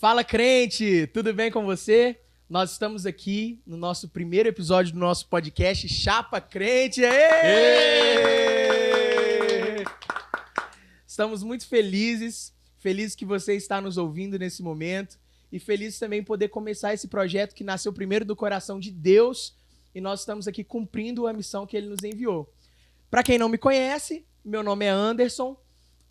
Fala, crente! Tudo bem com você? Nós estamos aqui no nosso primeiro episódio do nosso podcast Chapa Crente. Aê! Estamos muito felizes que você está nos ouvindo nesse momento e felizes também em poder começar esse projeto que nasceu primeiro do coração de Deus e nós estamos aqui cumprindo a missão que Ele nos enviou. Para quem não me conhece, meu nome é Anderson,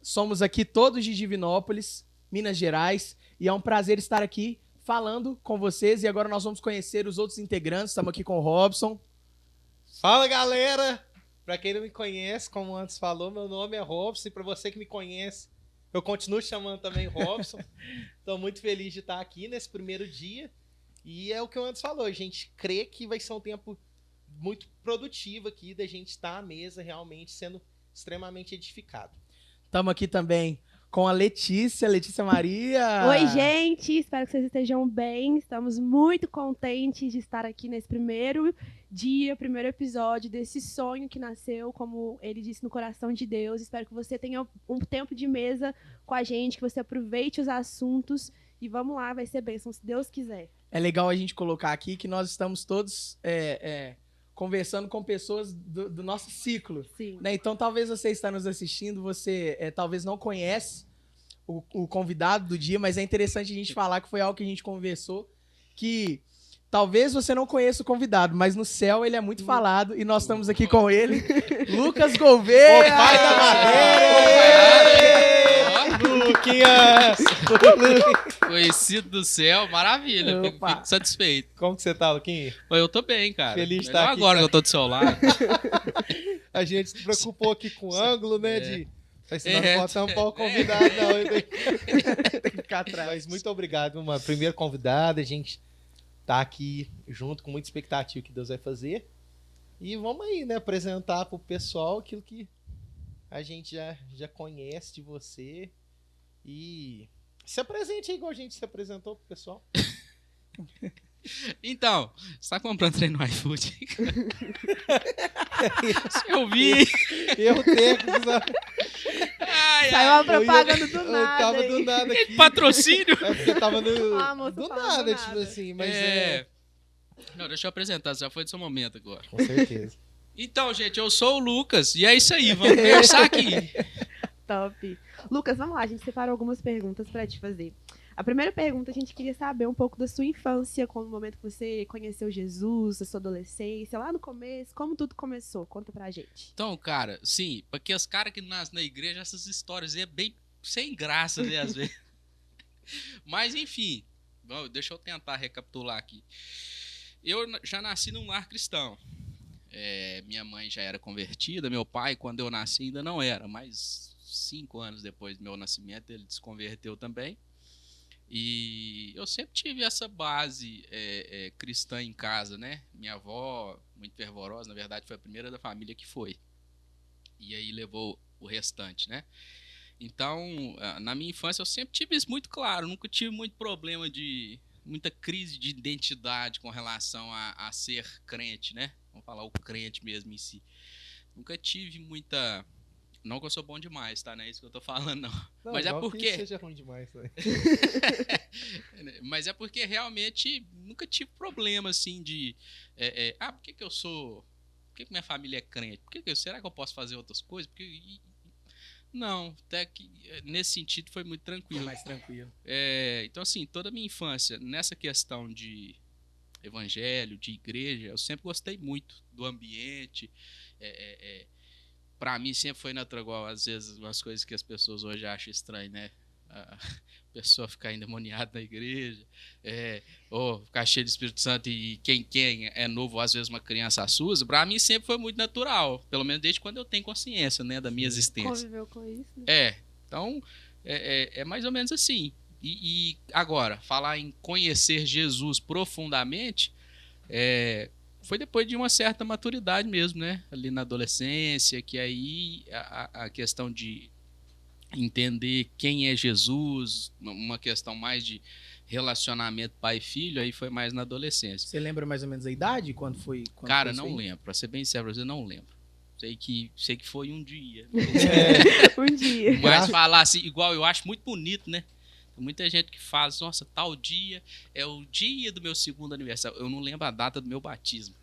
somos aqui todos de Divinópolis, Minas Gerais, e é um prazer estar aqui falando com vocês. E agora nós vamos conhecer os outros integrantes. Estamos aqui com o Robson. Fala, galera! Pra quem não me conhece, como antes falou, meu nome é Robson. E pra você que me conhece, eu continuo chamando também Robson. Estou muito feliz de estar aqui nesse primeiro dia. E é o que o antes falou, a gente crê que vai ser um tempo muito produtivo aqui, da gente estar à mesa realmente sendo extremamente edificado. Estamos aqui também com a Letícia Maria. Oi, gente! Espero que vocês estejam bem. Estamos muito contentes de estar aqui nesse primeiro dia, primeiro episódio desse sonho que nasceu, como ele disse, no coração de Deus. Espero que você tenha um tempo de mesa com a gente, que você aproveite os assuntos e vamos lá, vai ser bênção, se Deus quiser. É legal a gente colocar aqui que nós estamos todos conversando com pessoas do nosso ciclo. Sim. Né? Então, talvez você está nos assistindo, você talvez não conhece o convidado do dia, mas é interessante a gente falar que foi algo que a gente conversou, que talvez você não conheça o convidado, mas no céu ele é muito falado e nós estamos aqui com ele, Lucas Gouveia! O pai da madeira! Luquinhas! Conhecido do céu, maravilha. Fico satisfeito. Como que você tá, Luquinha? Eu tô bem, cara. Feliz de estar aqui. Agora que eu tô do seu lado. A gente se preocupou aqui com o ângulo, né? Senão não pode tampar o convidado, não. Tem que ficar atrás. Mas muito obrigado, uma primeira convidada. A gente tá aqui junto com muita expectativa que Deus vai fazer. E vamos aí, né? Apresentar pro pessoal aquilo que a gente já conhece de você. E se apresente aí igual a gente se apresentou pro pessoal. Então, você tá comprando trem no iFood? Eu vi. Eu tenho. Saiu uma propaganda do nada. Eu tava do nada aqui. Patrocínio? É porque tava no. Moço, do fala nada, do tipo nada. assim, mas Não, deixa eu apresentar, já foi do seu momento agora. Com certeza. Então, gente, eu sou o Lucas e é isso aí, vamos conversar aqui. Top. Lucas, vamos lá, a gente separou algumas perguntas para te fazer. A primeira pergunta, a gente queria saber um pouco da sua infância, como o momento que você conheceu Jesus, da sua adolescência, lá no começo, como tudo começou. Conta pra gente. Então, cara, sim, porque os caras que nascem na igreja, essas histórias é bem sem graça, né, às vezes. Mas, enfim, deixa eu tentar recapitular aqui. Eu já nasci num lar cristão. Minha mãe já era convertida, meu pai, quando eu nasci, ainda não era, mas 5 anos depois do meu nascimento, ele se converteu também. E eu sempre tive essa base cristã em casa, né? Minha avó, muito fervorosa, na verdade, foi a primeira da família que foi. E aí levou o restante, né? Então, na minha infância, eu sempre tive isso muito claro. Nunca tive muito problema muita crise de identidade com relação a ser crente, né? Vamos falar o crente mesmo em si. Nunca tive muita... Não que eu sou bom demais, tá? Não é isso que eu tô falando, não. Mas é porque... Que seja ruim demais, né? Mas é porque realmente nunca tive problema, assim, de... por que eu sou... Por que minha família é crente? Será que eu posso fazer outras coisas? Não, até que nesse sentido foi muito tranquilo. Mais tranquilo. Então, assim, toda a minha infância, nessa questão de evangelho, de igreja, eu sempre gostei muito do ambiente. Pra mim sempre foi natural, igual às vezes umas coisas que as pessoas hoje acham estranho, né? A pessoa ficar endemoniada na igreja, ou ficar cheio de Espírito Santo e quem é novo, às vezes uma criança assusta. Pra mim sempre foi muito natural, pelo menos desde quando eu tenho consciência, né, da minha existência. Conviveu com isso? Né? Então é mais ou menos assim. E agora, falar em conhecer Jesus profundamente, foi depois de uma certa maturidade mesmo, né? Ali na adolescência, que aí a questão de entender quem é Jesus, uma questão mais de relacionamento pai e filho, aí foi mais na adolescência. Você lembra mais ou menos a idade? Quando foi? Cara, não lembro. Pra ser bem sincero, eu não lembro. Sei que foi um dia. Um dia. Mas falar assim, igual eu acho muito bonito, né? Tem muita gente que fala, nossa, tal dia é o dia do meu segundo aniversário. Eu não lembro a data do meu batismo.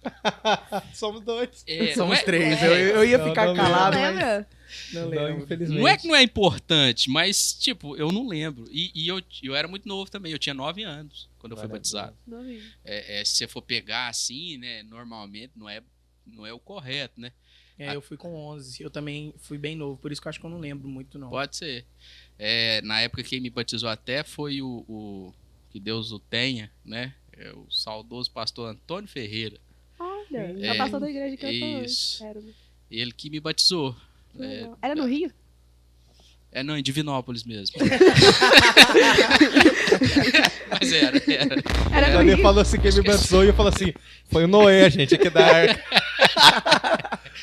Somos dois. Somos três. Eu ia ficar calado, Não mas lembra? não Não, lembro. infelizmente. Não é que não é importante, mas, tipo, eu não lembro. E eu era muito novo também, eu tinha 9 anos quando eu fui batizado. Novinho. Se você for pegar assim, né, normalmente não é o correto, né? Eu fui com 11. Eu também fui bem novo, por isso que eu acho que eu não lembro muito, não. Pode ser. Na época quem me batizou até foi o que Deus o tenha, né? O saudoso pastor Antônio Ferreira. Olha, é o pastor da igreja que eu tô Isso. hoje. Era, né? Ele que me batizou. Que legal. Era no Rio? Não, em Divinópolis mesmo. Mas era. Era no Quando ele Rio? falou assim que ele me batizou, eu falei assim, foi o Noé, gente, aqui da arca.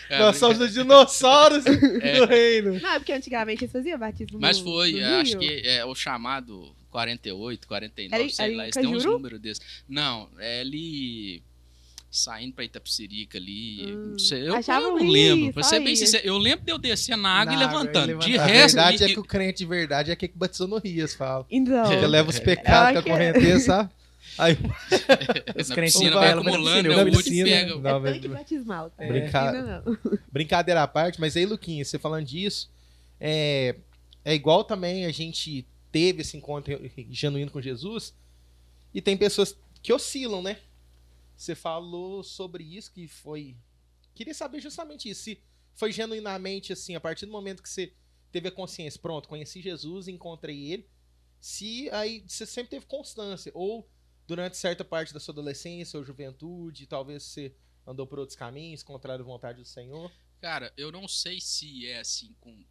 Nós somos os dinossauros do reino. Não, é porque antigamente eles faziam batismo Mas no foi, Rio. acho que é o chamado 48, 49, Era sei em lá, eles têm uns Cajuru? números desses. Não, é ali saindo pra Itapecerica ali. Não sei, eu Achava não ruim, lembro, pra só ser bem ia. sincero. Eu lembro de eu descer na água Na e água, levantando. De e A resto, verdade é que o crente de verdade é aquele que batizou no Rio, fala. Então, Ele leva os pecados com a correnteza, sabe? Aí, Os na crentes piscina não vai levam pra acumulando, piscina, é eu o fui outro na que piscina. pega. Não, é tanque batismal. Tá? Brincar- Piscina, não. brincadeira à parte, mas aí, Luquinhas, você falando disso, é igual também a gente teve esse encontro genuíno com Jesus, e tem pessoas que oscilam, né? Você falou sobre isso, que foi... Queria saber justamente isso, se foi genuinamente assim, a partir do momento que você teve a consciência, pronto, conheci Jesus, encontrei ele, se aí você sempre teve constância, ou durante certa parte da sua adolescência ou juventude, talvez você andou por outros caminhos, contrário à vontade do Senhor. Cara, eu não sei se é assim com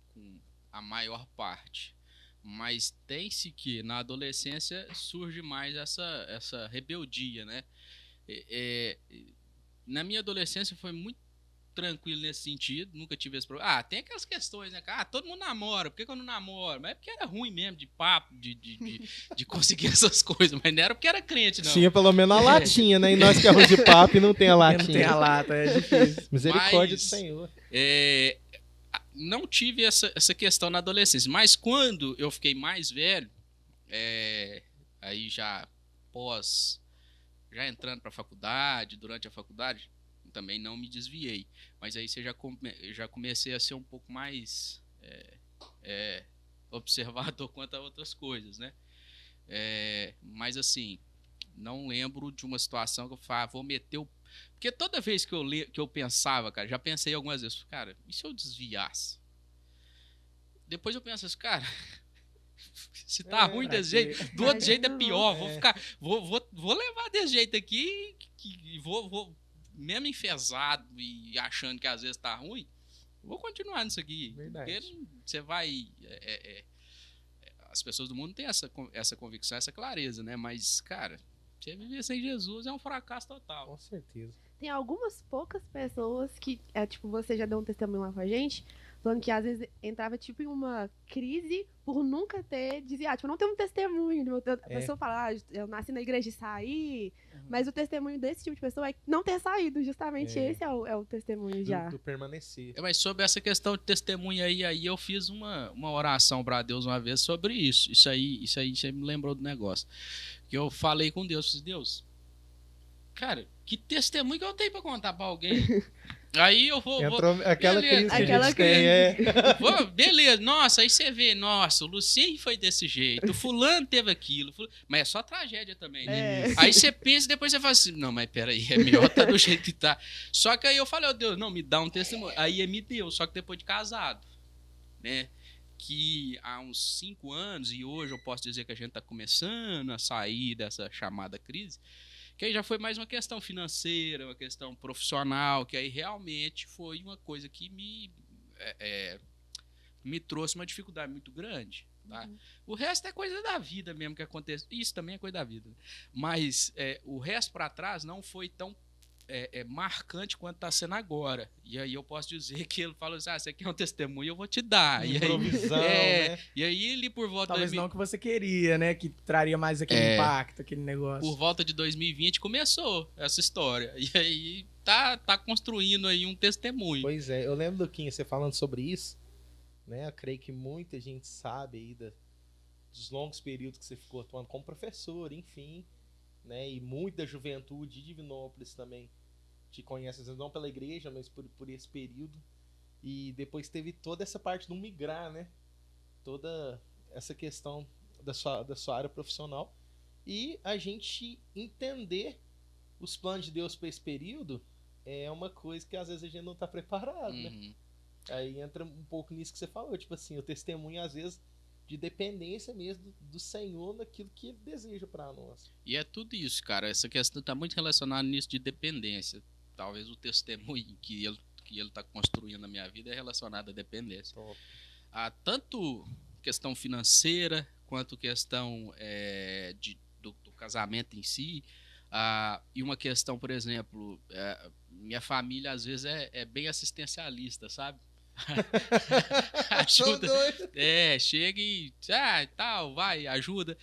a maior parte, mas tem-se que na adolescência surge mais essa rebeldia, né? Na minha adolescência foi muito tranquilo nesse sentido, nunca tive esse problema. Tem aquelas questões, né? Todo mundo namora, por que eu não namoro? Mas é porque era ruim mesmo de papo, de conseguir essas coisas, mas não era porque era crente, não. Tinha pelo menos a latinha, né? E nós que é ruim de papo e não tem a Não latinha. tem a lata, é difícil. Misericórdia Mas- do Senhor. Não tive essa questão na adolescência, mas quando eu fiquei mais velho, aí já entrando para a faculdade, durante a faculdade, também não me desviei, mas aí já comecei a ser um pouco mais observador quanto a outras coisas, né? Mas assim, não lembro de uma situação que eu falava, vou meter o... Porque toda vez que eu pensava, cara, já pensei algumas vezes, cara, e se eu desviasse? Depois eu penso assim, cara, se tá ruim desse jeito, do outro jeito é pior, vou levar desse jeito aqui e vou mesmo enfesado e achando que às vezes tá ruim, vou continuar nisso aqui. Verdade. Porque você vai... as pessoas do mundo têm essa convicção, essa clareza, né? Mas, cara, você viver sem Jesus é um fracasso total. Com certeza. Tem algumas poucas pessoas que, tipo, você já deu um testemunho lá com a gente, falando que às vezes entrava, tipo, em uma crise por nunca ter desviado. Tipo, não ter um testemunho. A pessoa fala, eu nasci na igreja e saí, mas o testemunho desse tipo de pessoa é não ter saído. Justamente esse é o testemunho já. Do permanecer. Mas sobre essa questão de testemunho aí eu fiz uma oração para Deus uma vez sobre isso. Isso aí você me lembrou do negócio. Que eu falei com Deus, falei, Deus, cara, que testemunho que eu tenho para contar para alguém? Aí eu vou Aquela beleza. crise que a Aquela gente tem, beleza, nossa, aí você vê, nossa, o Lucinho foi desse jeito, o fulano teve aquilo, mas é só tragédia também, né? Aí você pensa e depois você fala assim, não, mas peraí, é melhor tá do jeito que tá. Só que aí eu falei, Deus, não, me dá um testemunho. Aí ele me deu, só que depois de casado, né? Que há uns 5 anos, e hoje eu posso dizer que a gente tá começando a sair dessa chamada crise, que aí já foi mais uma questão financeira, uma questão profissional, que aí realmente foi uma coisa que me trouxe uma dificuldade muito grande. Tá? O resto é coisa da vida mesmo que acontece. Isso também é coisa da vida. Mas o resto para trás não foi tão marcante quanto está sendo agora. E aí eu posso dizer que ele fala assim, você quer um testemunho, eu vou te dar. Improvisão, né? E aí ele por volta... Talvez não que você queria, né? Que traria mais aquele impacto, aquele negócio. Por volta de 2020 começou essa história. E aí tá construindo aí um testemunho. Pois é, eu lembro, Luquinha, você falando sobre isso, né? Eu creio que muita gente sabe aí dos longos períodos que você ficou atuando como professor, enfim, né? E muito da juventude de Divinópolis também te conhece, às vezes não pela igreja, mas por esse período. E depois teve toda essa parte do migrar, né? Toda essa questão da sua área profissional. E a gente entender os planos de Deus para esse período é uma coisa que às vezes a gente não está preparado, né? Aí entra um pouco nisso que você falou, tipo assim, o testemunho às vezes de dependência mesmo do Senhor naquilo que Ele deseja para nós. E é tudo isso, cara. Essa questão está muito relacionada nisso de dependência. Talvez o testemunho que ele está construindo na minha vida é relacionado à dependência. Tanto questão financeira quanto questão do casamento em si. E uma questão, por exemplo, minha família às vezes é bem assistencialista, sabe? Ajuda. Chega e tal, vai, ajuda.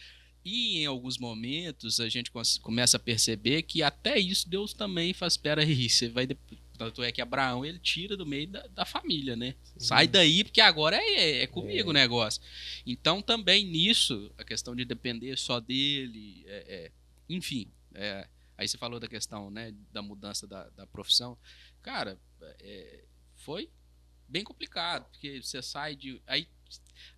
E em alguns momentos a gente começa a perceber que até isso Deus também faz, espera aí, você vai. Tanto é que Abraão ele tira do meio da família, né? Sim. Sai daí, porque agora é comigo o negócio. Então também nisso, a questão de depender só dele, enfim. Aí você falou da questão, né, da mudança da profissão. Cara, foi bem complicado, porque você sai de... Aí,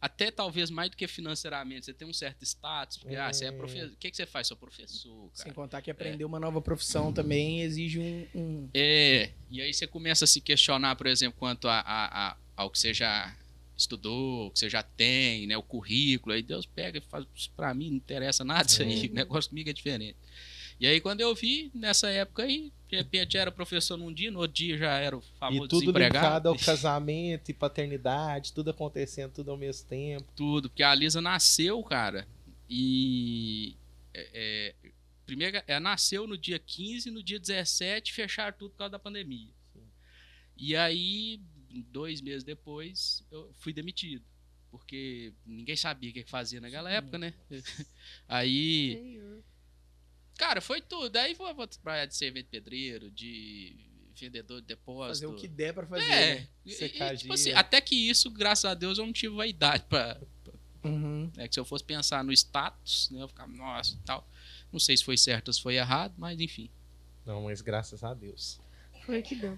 até talvez mais do que financeiramente, você tem um certo status, porque você é professor. O que você faz? Sou professor, cara. Sem contar que aprender uma nova profissão também exige um... E aí você começa a se questionar, por exemplo, quanto ao que você já estudou, o que você já tem, né, o currículo. Aí Deus pega e faz, pra mim não interessa nada disso aí, o negócio comigo é diferente. E aí quando eu vi, nessa época aí, de repente era professor num dia, no outro dia já era o famoso desempregado. E tudo ligado ao casamento e paternidade, tudo acontecendo, tudo ao mesmo tempo. Tudo, porque a Lisa nasceu, cara, e... primeiro, ela nasceu no dia 15, no dia 17 fecharam tudo por causa da pandemia. Sim. E aí, 2 meses depois, eu fui demitido. Porque ninguém sabia o que fazia naquela época, né? Aí... Cara, foi tudo. Aí vou trabalhar de servente pedreiro, de vendedor de depósito. Fazer o que der pra fazer, né? Tipo assim, até que isso, graças a Deus, eu não tive vaidade pra... que se eu fosse pensar no status, né, eu ficava, nossa, e tal. Não sei se foi certo ou se foi errado, mas enfim. Não, mas graças a Deus. Foi que deu.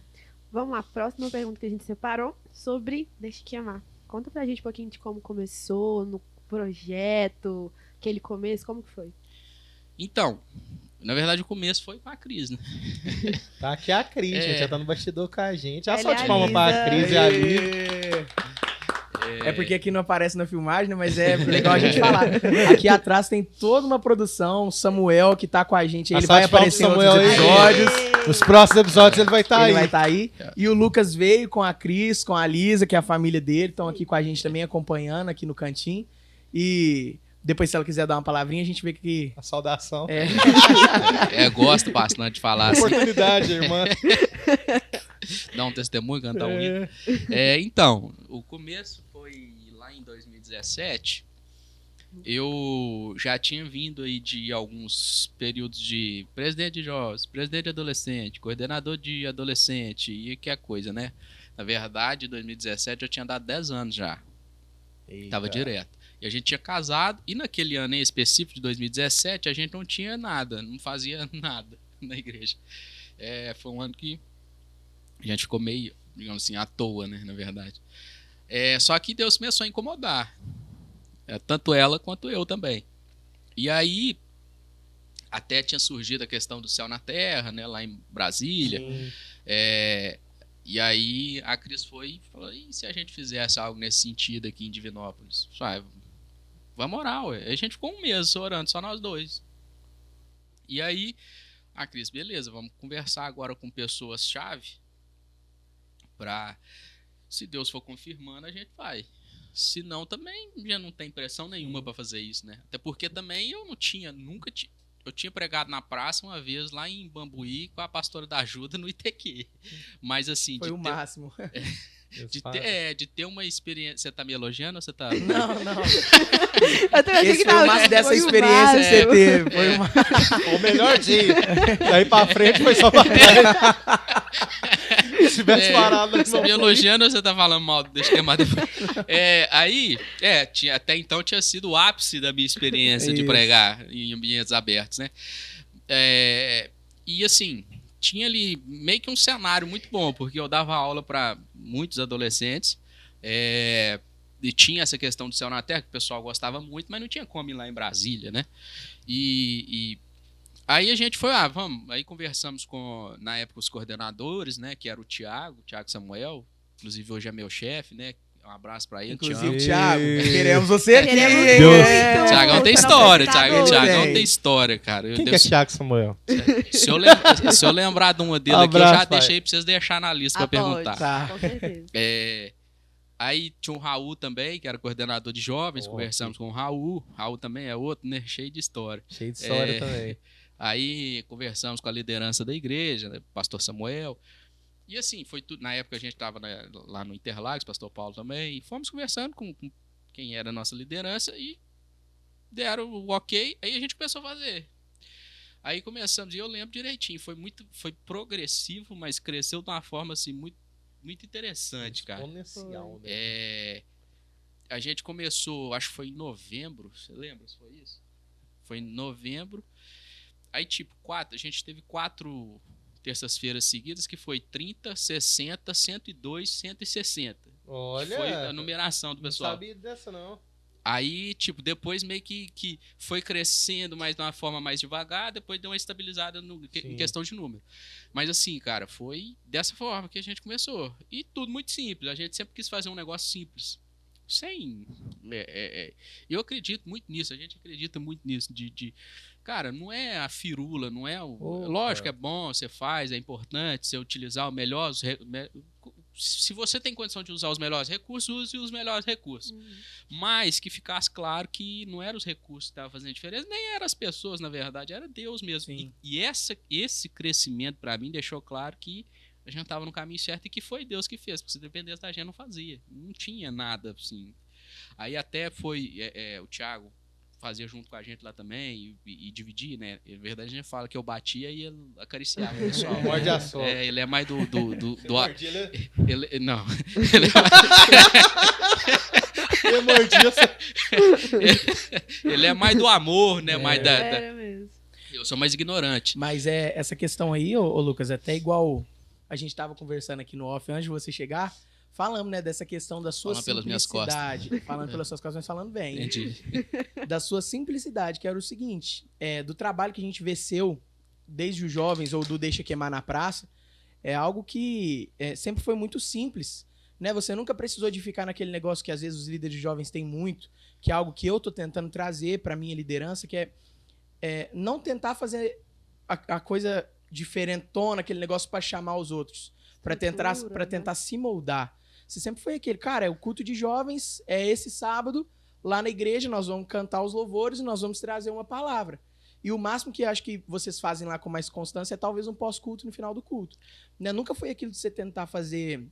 Vamos lá, próxima pergunta que a gente separou sobre Deixa Que Amar. Conta pra gente um pouquinho de como começou, no projeto, aquele começo, como que foi? Então, na verdade o começo foi com a Cris, né? Tá aqui a Cris, gente, já tá no bastidor com a gente. Já só de palma pra Cris e a Lisa. É porque aqui não aparece na filmagem, né? Mas é legal a gente falar. Aqui atrás tem toda uma produção, Samuel que tá com a gente, ele vai aparecer em outros episódios. Nos próximos episódios ele vai estar aí. Ele vai estar aí. E o Lucas veio com a Cris, com a Lisa, que é a família dele, estão aqui com a gente também, acompanhando aqui no cantinho. E... depois, se ela quiser dar uma palavrinha, a gente vê que... A saudação. Gosto bastante de falar assim. Oportunidade, irmã. Dar um testemunho, cantar um hino. Então, o começo foi lá em 2017. Eu já tinha vindo aí de alguns períodos de presidente de jovens, presidente de adolescente, coordenador de adolescente e que é coisa, né? Na verdade, em 2017 eu tinha dado 10 anos já. Eita. Tava direto. E a gente tinha casado, e naquele ano em específico de 2017, a gente não tinha nada, não fazia nada na igreja. Foi um ano que a gente ficou meio, digamos assim, à toa, né, na verdade. Só que Deus começou a incomodar, tanto ela quanto eu também. E aí, até tinha surgido a questão do céu na terra, né, lá em Brasília. E aí a Cris foi e falou, e se a gente fizesse algo nesse sentido aqui em Divinópolis? Vamos orar, ué. A gente ficou 1 mês orando, só nós dois. E aí, a Cris, beleza, vamos conversar agora com pessoas-chave pra, se Deus for confirmando, a gente vai. Se não, também já não tem pressão nenhuma pra fazer isso, né? Até porque também eu eu tinha pregado na praça uma vez lá em Bambuí com a pastora da Ajuda no ITQ. Mas assim... Foi o máximo. De ter uma experiência... Você tá me elogiando ou você tá... Não. Esse foi o máximo dessa experiência que você teve. Foi o melhor dia. Daí pra frente foi só pra trás. Se tivesse parado... Você me elogiando ou você tá falando mal? Deixa eu queimar depois. Até então tinha sido o ápice da minha experiência de pregar em ambientes abertos, né? E assim, tinha ali meio que um cenário muito bom, porque eu dava aula para muitos adolescentes, e tinha essa questão do céu na terra, que o pessoal gostava muito, mas não tinha como ir lá em Brasília, né? E aí a gente foi, vamos, aí conversamos com, na época, os coordenadores, né, que era o Thiago Samuel, inclusive hoje é meu chefe, né? Um abraço pra ele. Inclusive, Thiago, queremos você aqui. Thiagão tem história, Thiagão tem história, cara. Quem que é Thiago Samuel? Se eu lembrar de uma dele aqui, eu já deixei pra vocês deixar na lista pra perguntar. Tá. Com certeza. Aí tinha o Raul também, que era coordenador de jovens, conversamos com o Raul. Raul também é outro, né? Cheio de história. Cheio de história também. Aí conversamos com a liderança da igreja, né? Pastor Samuel. E assim, foi tudo. Na época a gente estava lá no Interlagos, pastor Paulo também, e fomos conversando com quem era a nossa liderança e deram o ok, aí a gente começou a fazer. Aí começamos, e eu lembro direitinho, foi progressivo, mas cresceu de uma forma assim, muito, muito interessante, cara. Exponencial, né? A gente começou, acho que foi em novembro, você lembra se foi isso? Foi em novembro. Aí, a gente teve 4 terças-feiras seguidas, que foi 30, 60, 102, 160. Olha! Foi a numeração do pessoal. Não sabia dessa, não. Aí, depois meio que foi crescendo, mas de uma forma mais devagar, depois deu uma estabilizada em questão de número. Mas assim, cara, foi dessa forma que a gente começou. E tudo muito simples. A gente sempre quis fazer um negócio simples. Eu acredito muito nisso, a gente acredita muito nisso, cara, não é a firula, não é lógico que é bom, você faz, é importante você utilizar o melhor, se você tem condição de usar os melhores recursos, use os melhores recursos. Mas que ficasse claro que não eram os recursos que estavam fazendo diferença, nem eram as pessoas, na verdade, era Deus mesmo. E esse crescimento, para mim, deixou claro que a gente estava no caminho certo e que foi Deus que fez, porque se dependesse da gente não fazia, não tinha nada assim. Aí até foi o Thiago fazia junto com a gente lá também e dividir, né? Na verdade a gente fala que eu batia e ele acariciava o pessoal. Morde a sola. Ele é mais do ele não. Ele é mais do amor, né? Mais mesmo. Eu sou mais ignorante. Mas essa questão aí, ô Lucas, é até igual a gente tava conversando aqui no off antes de você chegar, falamos, né, dessa questão da sua simplicidade. Falando pelas suas costas, mas falando bem. Entendi. Da sua simplicidade, que era o seguinte, do trabalho que a gente vê seu, desde os jovens ou do Deixa Queimar na Praça, é algo que sempre foi muito simples, né? Você nunca precisou de ficar naquele negócio que às vezes os líderes jovens têm muito, que é algo que eu tô tentando trazer para minha liderança, que é não tentar fazer a coisa diferentona, aquele negócio para chamar os outros, para tentar se moldar. Você sempre foi aquele, cara, o culto de jovens é esse sábado, lá na igreja, nós vamos cantar os louvores e nós vamos trazer uma palavra. E o máximo que acho que vocês fazem lá com mais constância é talvez um pós-culto no final do culto. Né? Nunca foi aquilo de você tentar fazer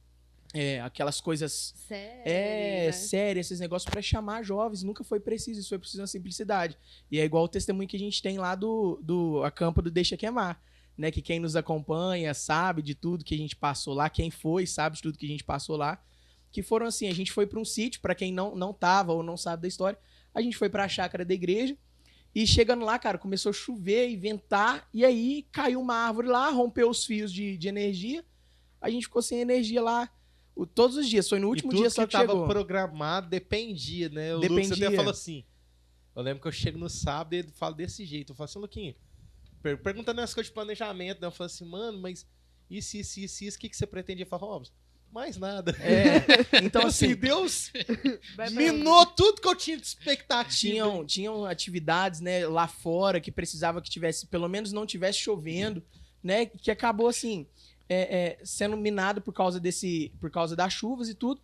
aquelas coisas sérias, esses negócios para chamar jovens. Nunca foi preciso, isso foi preciso uma simplicidade. E é igual o testemunho que a gente tem lá do acampo do Deixa Queimar. Né, que quem nos acompanha sabe de tudo que a gente passou lá, quem foi sabe de tudo que a gente passou lá, que foram assim, a gente foi para um sítio, para quem não tava ou não sabe da história, a gente foi para a chácara da igreja, e chegando lá, cara, começou a chover e ventar, e aí caiu uma árvore lá, rompeu os fios de energia, a gente ficou sem energia lá todos os dias, foi no último dia só que chegou. Tava programado, dependia, né? O Lucas até falou assim, eu lembro que eu chego no sábado e ele fala desse jeito, eu falo assim, Luquinho, perguntando as coisas de planejamento, né? Eu falei assim, mano, mas isso, o que você pretende? Eu falo, Robson, mais nada. Então, assim, Deus minou tudo que eu tinha de expectativa. Tinham atividades, né, lá fora que precisava que tivesse, pelo menos não tivesse chovendo, né? Que acabou, assim, sendo minado por causa das chuvas e tudo.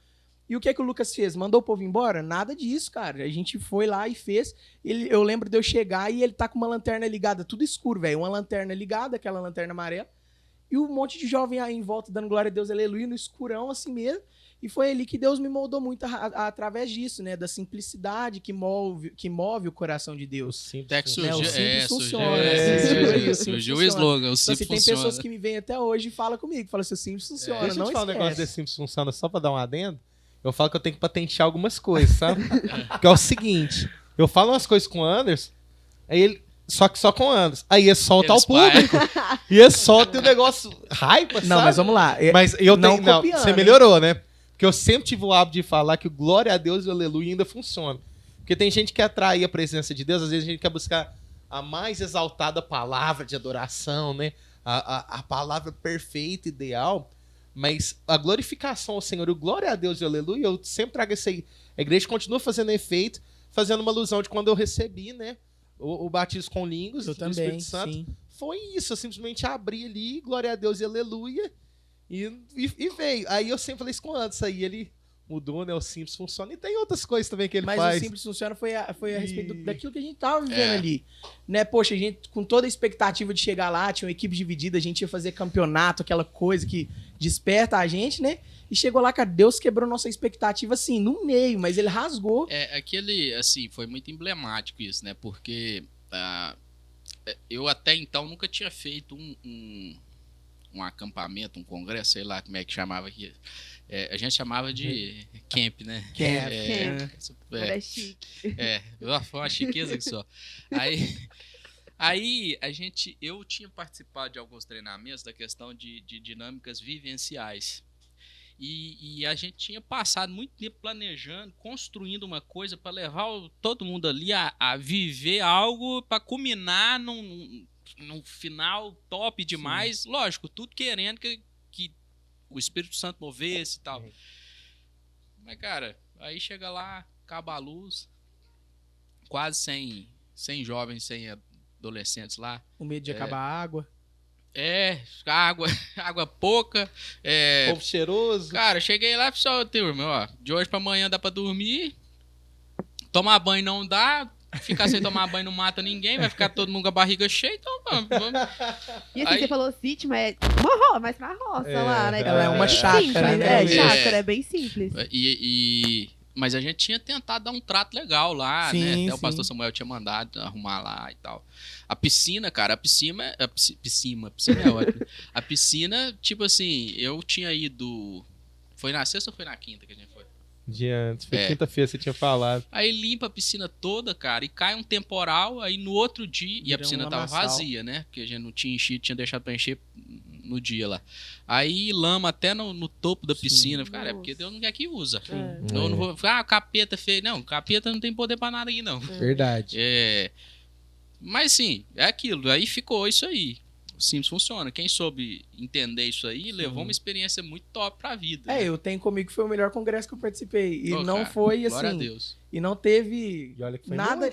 E o que o Lucas fez? Mandou o povo embora? Nada disso, cara. A gente foi lá e fez. Eu lembro de eu chegar e ele tá com uma lanterna ligada, tudo escuro, velho. Uma lanterna ligada, aquela lanterna amarela. E um monte de jovem aí em volta dando glória a Deus, aleluia, no escurão, assim mesmo. E foi ali que Deus me moldou muito através disso, né? Da simplicidade que move o coração de Deus. Até que Né? O simples funciona. Surgiu o slogan, o simples tem funciona. pessoas que me vêm até hoje e falam comigo, falam assim, o simples funciona, Deixa eu não te falar um esquece. negócio desse simples funciona, só pra dar um adendo. Eu falo que eu tenho que patentear algumas coisas, sabe? Que é o seguinte, eu falo umas coisas com o Anderson, aí ele... Só que só com o Anderson. Aí ele solta ao público. E ele solta o negócio hype, sabe? Não, mas vamos lá. Mas eu não tenho... Não, copiando, você melhorou, né? Porque eu sempre tive o hábito de falar que o glória a Deus e o aleluia ainda funciona. Porque tem gente que quer atrair a presença de Deus, às vezes a gente quer buscar a mais exaltada palavra de adoração, né? A palavra perfeita, ideal. Mas a glorificação ao Senhor, o glória a Deus e o aleluia, eu sempre trago isso aí. A igreja continua fazendo efeito, fazendo uma alusão de quando eu recebi, né? O batismo com línguas do Espírito Santo. Sim. Foi isso, eu simplesmente abri ali, glória a Deus e aleluia, e veio. Aí eu sempre falei isso com o Anderson, aí ele mudou, né? O simples funciona. E tem outras coisas também que ele faz. Mas o simples funciona foi a respeito daquilo que a gente tava vivendo ali. Né? Poxa, a gente, com toda a expectativa de chegar lá, tinha uma equipe dividida, a gente ia fazer campeonato, aquela coisa que desperta a gente, né? E chegou lá, cara, Deus quebrou nossa expectativa, assim, no meio, mas ele rasgou. Aquele, assim, foi muito emblemático isso, né? Porque eu até então nunca tinha feito um acampamento, um congresso, sei lá como é que chamava aqui. A gente chamava de camp, né? Camp. Era chique. Foi uma chiqueza que só. Aí eu tinha participado de alguns treinamentos da questão de dinâmicas vivenciais. E a gente tinha passado muito tempo planejando, construindo uma coisa para levar todo mundo ali a viver algo para culminar num final top demais. Sim. Lógico, tudo querendo que o Espírito Santo movesse e tal. Sim. Mas, cara, aí chega lá, acaba a luz, quase 100 jovens, 100 adolescentes lá. O medo de acabar a água. Água pouca. Povo cheiroso. Cara, cheguei lá e falei, turma, ó, de hoje pra amanhã dá pra dormir. Tomar banho não dá. Ficar sem tomar banho não mata ninguém. Vai ficar todo mundo com a barriga cheia. Então vamos. E assim, você falou sítio, mas mais pra roça lá, né? Ela é uma chácara, né? Chácara, é bem simples. Mas a gente tinha tentado dar um trato legal lá, sim, né? Até sim. O pastor Samuel tinha mandado arrumar lá e tal. A piscina, cara, piscina é ótimo. A piscina, tipo assim, eu tinha ido... Foi na sexta ou foi na quinta que a gente foi? Dia antes, foi quinta-feira, você tinha falado. Aí limpa a piscina toda, cara, e cai um temporal, aí no outro dia... E a piscina tava vazia, né? Porque a gente não tinha enchido, tinha deixado pra encher no dia lá. Aí lama até no topo da piscina. Sim. Cara, porque Deus não quer que usa. Eu não vou ficar, o capeta fez. Não, o capeta não tem poder pra nada aí, não. Verdade. Mas sim, é aquilo. Aí ficou isso aí. O simples funciona. Quem soube entender isso aí, levou uma experiência muito top pra vida. Eu tenho comigo que foi o melhor congresso que eu participei. E não cara, foi assim. Glória a Deus. E não teve e olha que foi nada.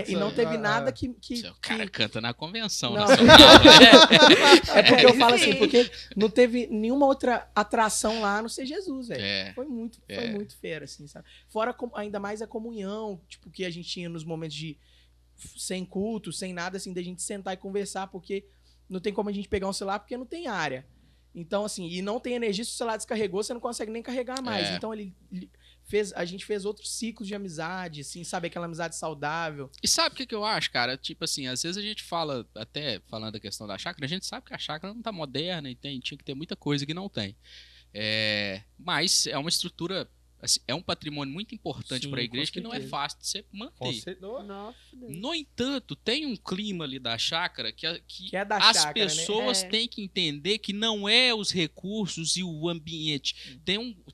E não teve nada que. O cara canta na convenção não. nacional. É porque eu falo assim, porque não teve nenhuma outra atração lá a não ser Jesus, velho. Foi muito fera, assim, sabe? Fora ainda mais a comunhão, tipo, que a gente tinha nos momentos de sem culto, sem nada, assim, da gente sentar e conversar, porque não tem como a gente pegar um celular, porque não tem área. Então, assim, e não tem energia, se o celular descarregou, você não consegue nem carregar mais. Então, a gente fez outros ciclos de amizade, assim, sabe? Aquela amizade saudável. E sabe o que eu acho, cara? Tipo assim, às vezes a gente fala, até falando da questão da chácara, a gente sabe que a chácara não tá moderna e tinha que ter muita coisa que não tem. Mas é uma estrutura... Assim, é um patrimônio muito importante para a igreja que não é fácil de você manter. No entanto, tem um clima ali da chácara que é da as chácara, pessoas têm que entender que não é os recursos e o ambiente.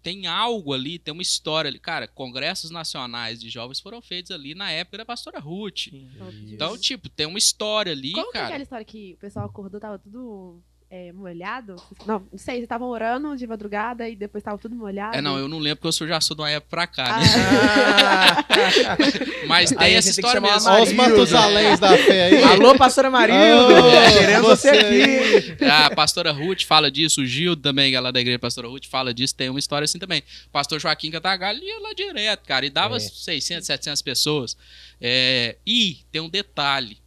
Tem algo ali, tem uma história ali. Cara, congressos nacionais de jovens foram feitos ali na época da pastora Ruth. Então, tipo, tem uma história ali, Como cara. Como é aquela história que o pessoal acordou, tava tudo... molhado? Não sei, vocês estavam orando de madrugada e depois estava tudo molhado. Não, eu não lembro porque eu já sou de uma época pra cá, né? Mas tem essa história mesmo. Olha os Matusaléns da fé aí. Alô, pastora Marildo! Queremos você aqui! A pastora Ruth fala disso, o Gil também, lá da igreja pastora Ruth, fala disso, tem uma história assim também. O pastor Joaquim Catagalho ia lá direto, cara, e dava 600, 700 pessoas. E tem um detalhe.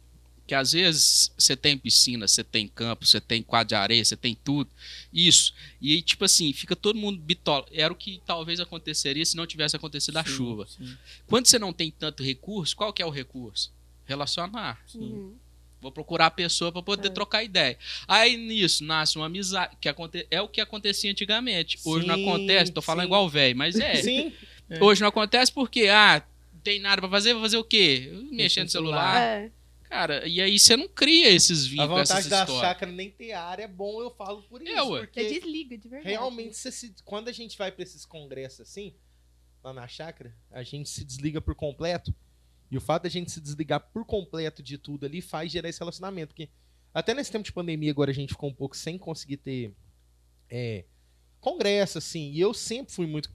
que às vezes você tem piscina, você tem campo, você tem quadra de areia, você tem tudo, isso. E aí, tipo assim, fica todo mundo bitola. Era o que talvez aconteceria se não tivesse acontecido a chuva. Sim. Quando você não tem tanto recurso, qual que é o recurso? Relacionar. Uhum. Vou procurar a pessoa para poder trocar ideia. Aí nisso nasce uma amizade, que é o que acontecia antigamente. Hoje não acontece, tô falando igual velho, mas Sim. Hoje não acontece porque, não tem nada para fazer, vou fazer o quê? Mexer no celular. Cara, e aí você não cria esses vínculos, essas histórias. A vantagem da chácara nem ter área é bom, eu falo por isso. Porque você desliga, de verdade. Realmente, quando a gente vai para esses congressos assim, lá na chácara, a gente se desliga por completo. E o fato da gente se desligar por completo de tudo ali faz gerar esse relacionamento. Porque até nesse tempo de pandemia agora a gente ficou um pouco sem conseguir ter congresso, assim. E eu sempre fui muito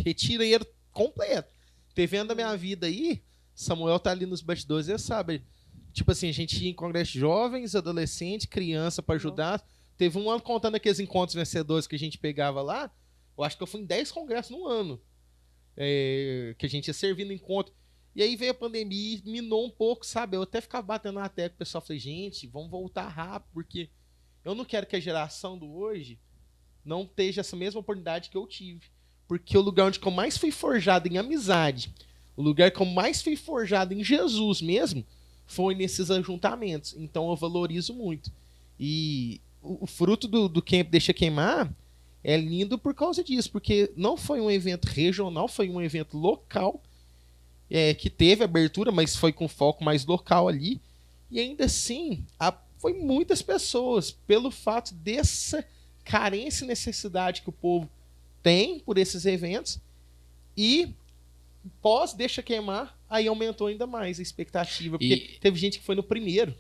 retireiro completo. Vendo a minha vida aí, Samuel tá ali nos bastidores, ele sabe. Tipo assim, a gente ia em congresso de jovens, adolescente, criança para ajudar. Teve um ano contando aqueles encontros vencedores que a gente pegava lá. Eu acho que eu fui em 10 congressos no ano. Que a gente ia servir no encontro. E aí veio a pandemia e minou um pouco, sabe? Eu até ficava batendo na tecla, o pessoal falei, gente, vamos voltar rápido, porque eu não quero que a geração do hoje não esteja essa mesma oportunidade que eu tive. Porque o lugar onde eu mais fui forjado em amizade, o lugar que eu mais fui forjado em Jesus mesmo, foi nesses ajuntamentos. Então eu valorizo muito. E o fruto do Camp Deixa Queimar é lindo por causa disso, porque não foi um evento regional, foi um evento local, que teve abertura, mas foi com foco mais local ali. E ainda assim, foi muitas pessoas, pelo fato dessa carência e necessidade que o povo tem por esses eventos. E pós Deixa Queimar, aí aumentou ainda mais a expectativa. Porque teve gente que foi no primeiro.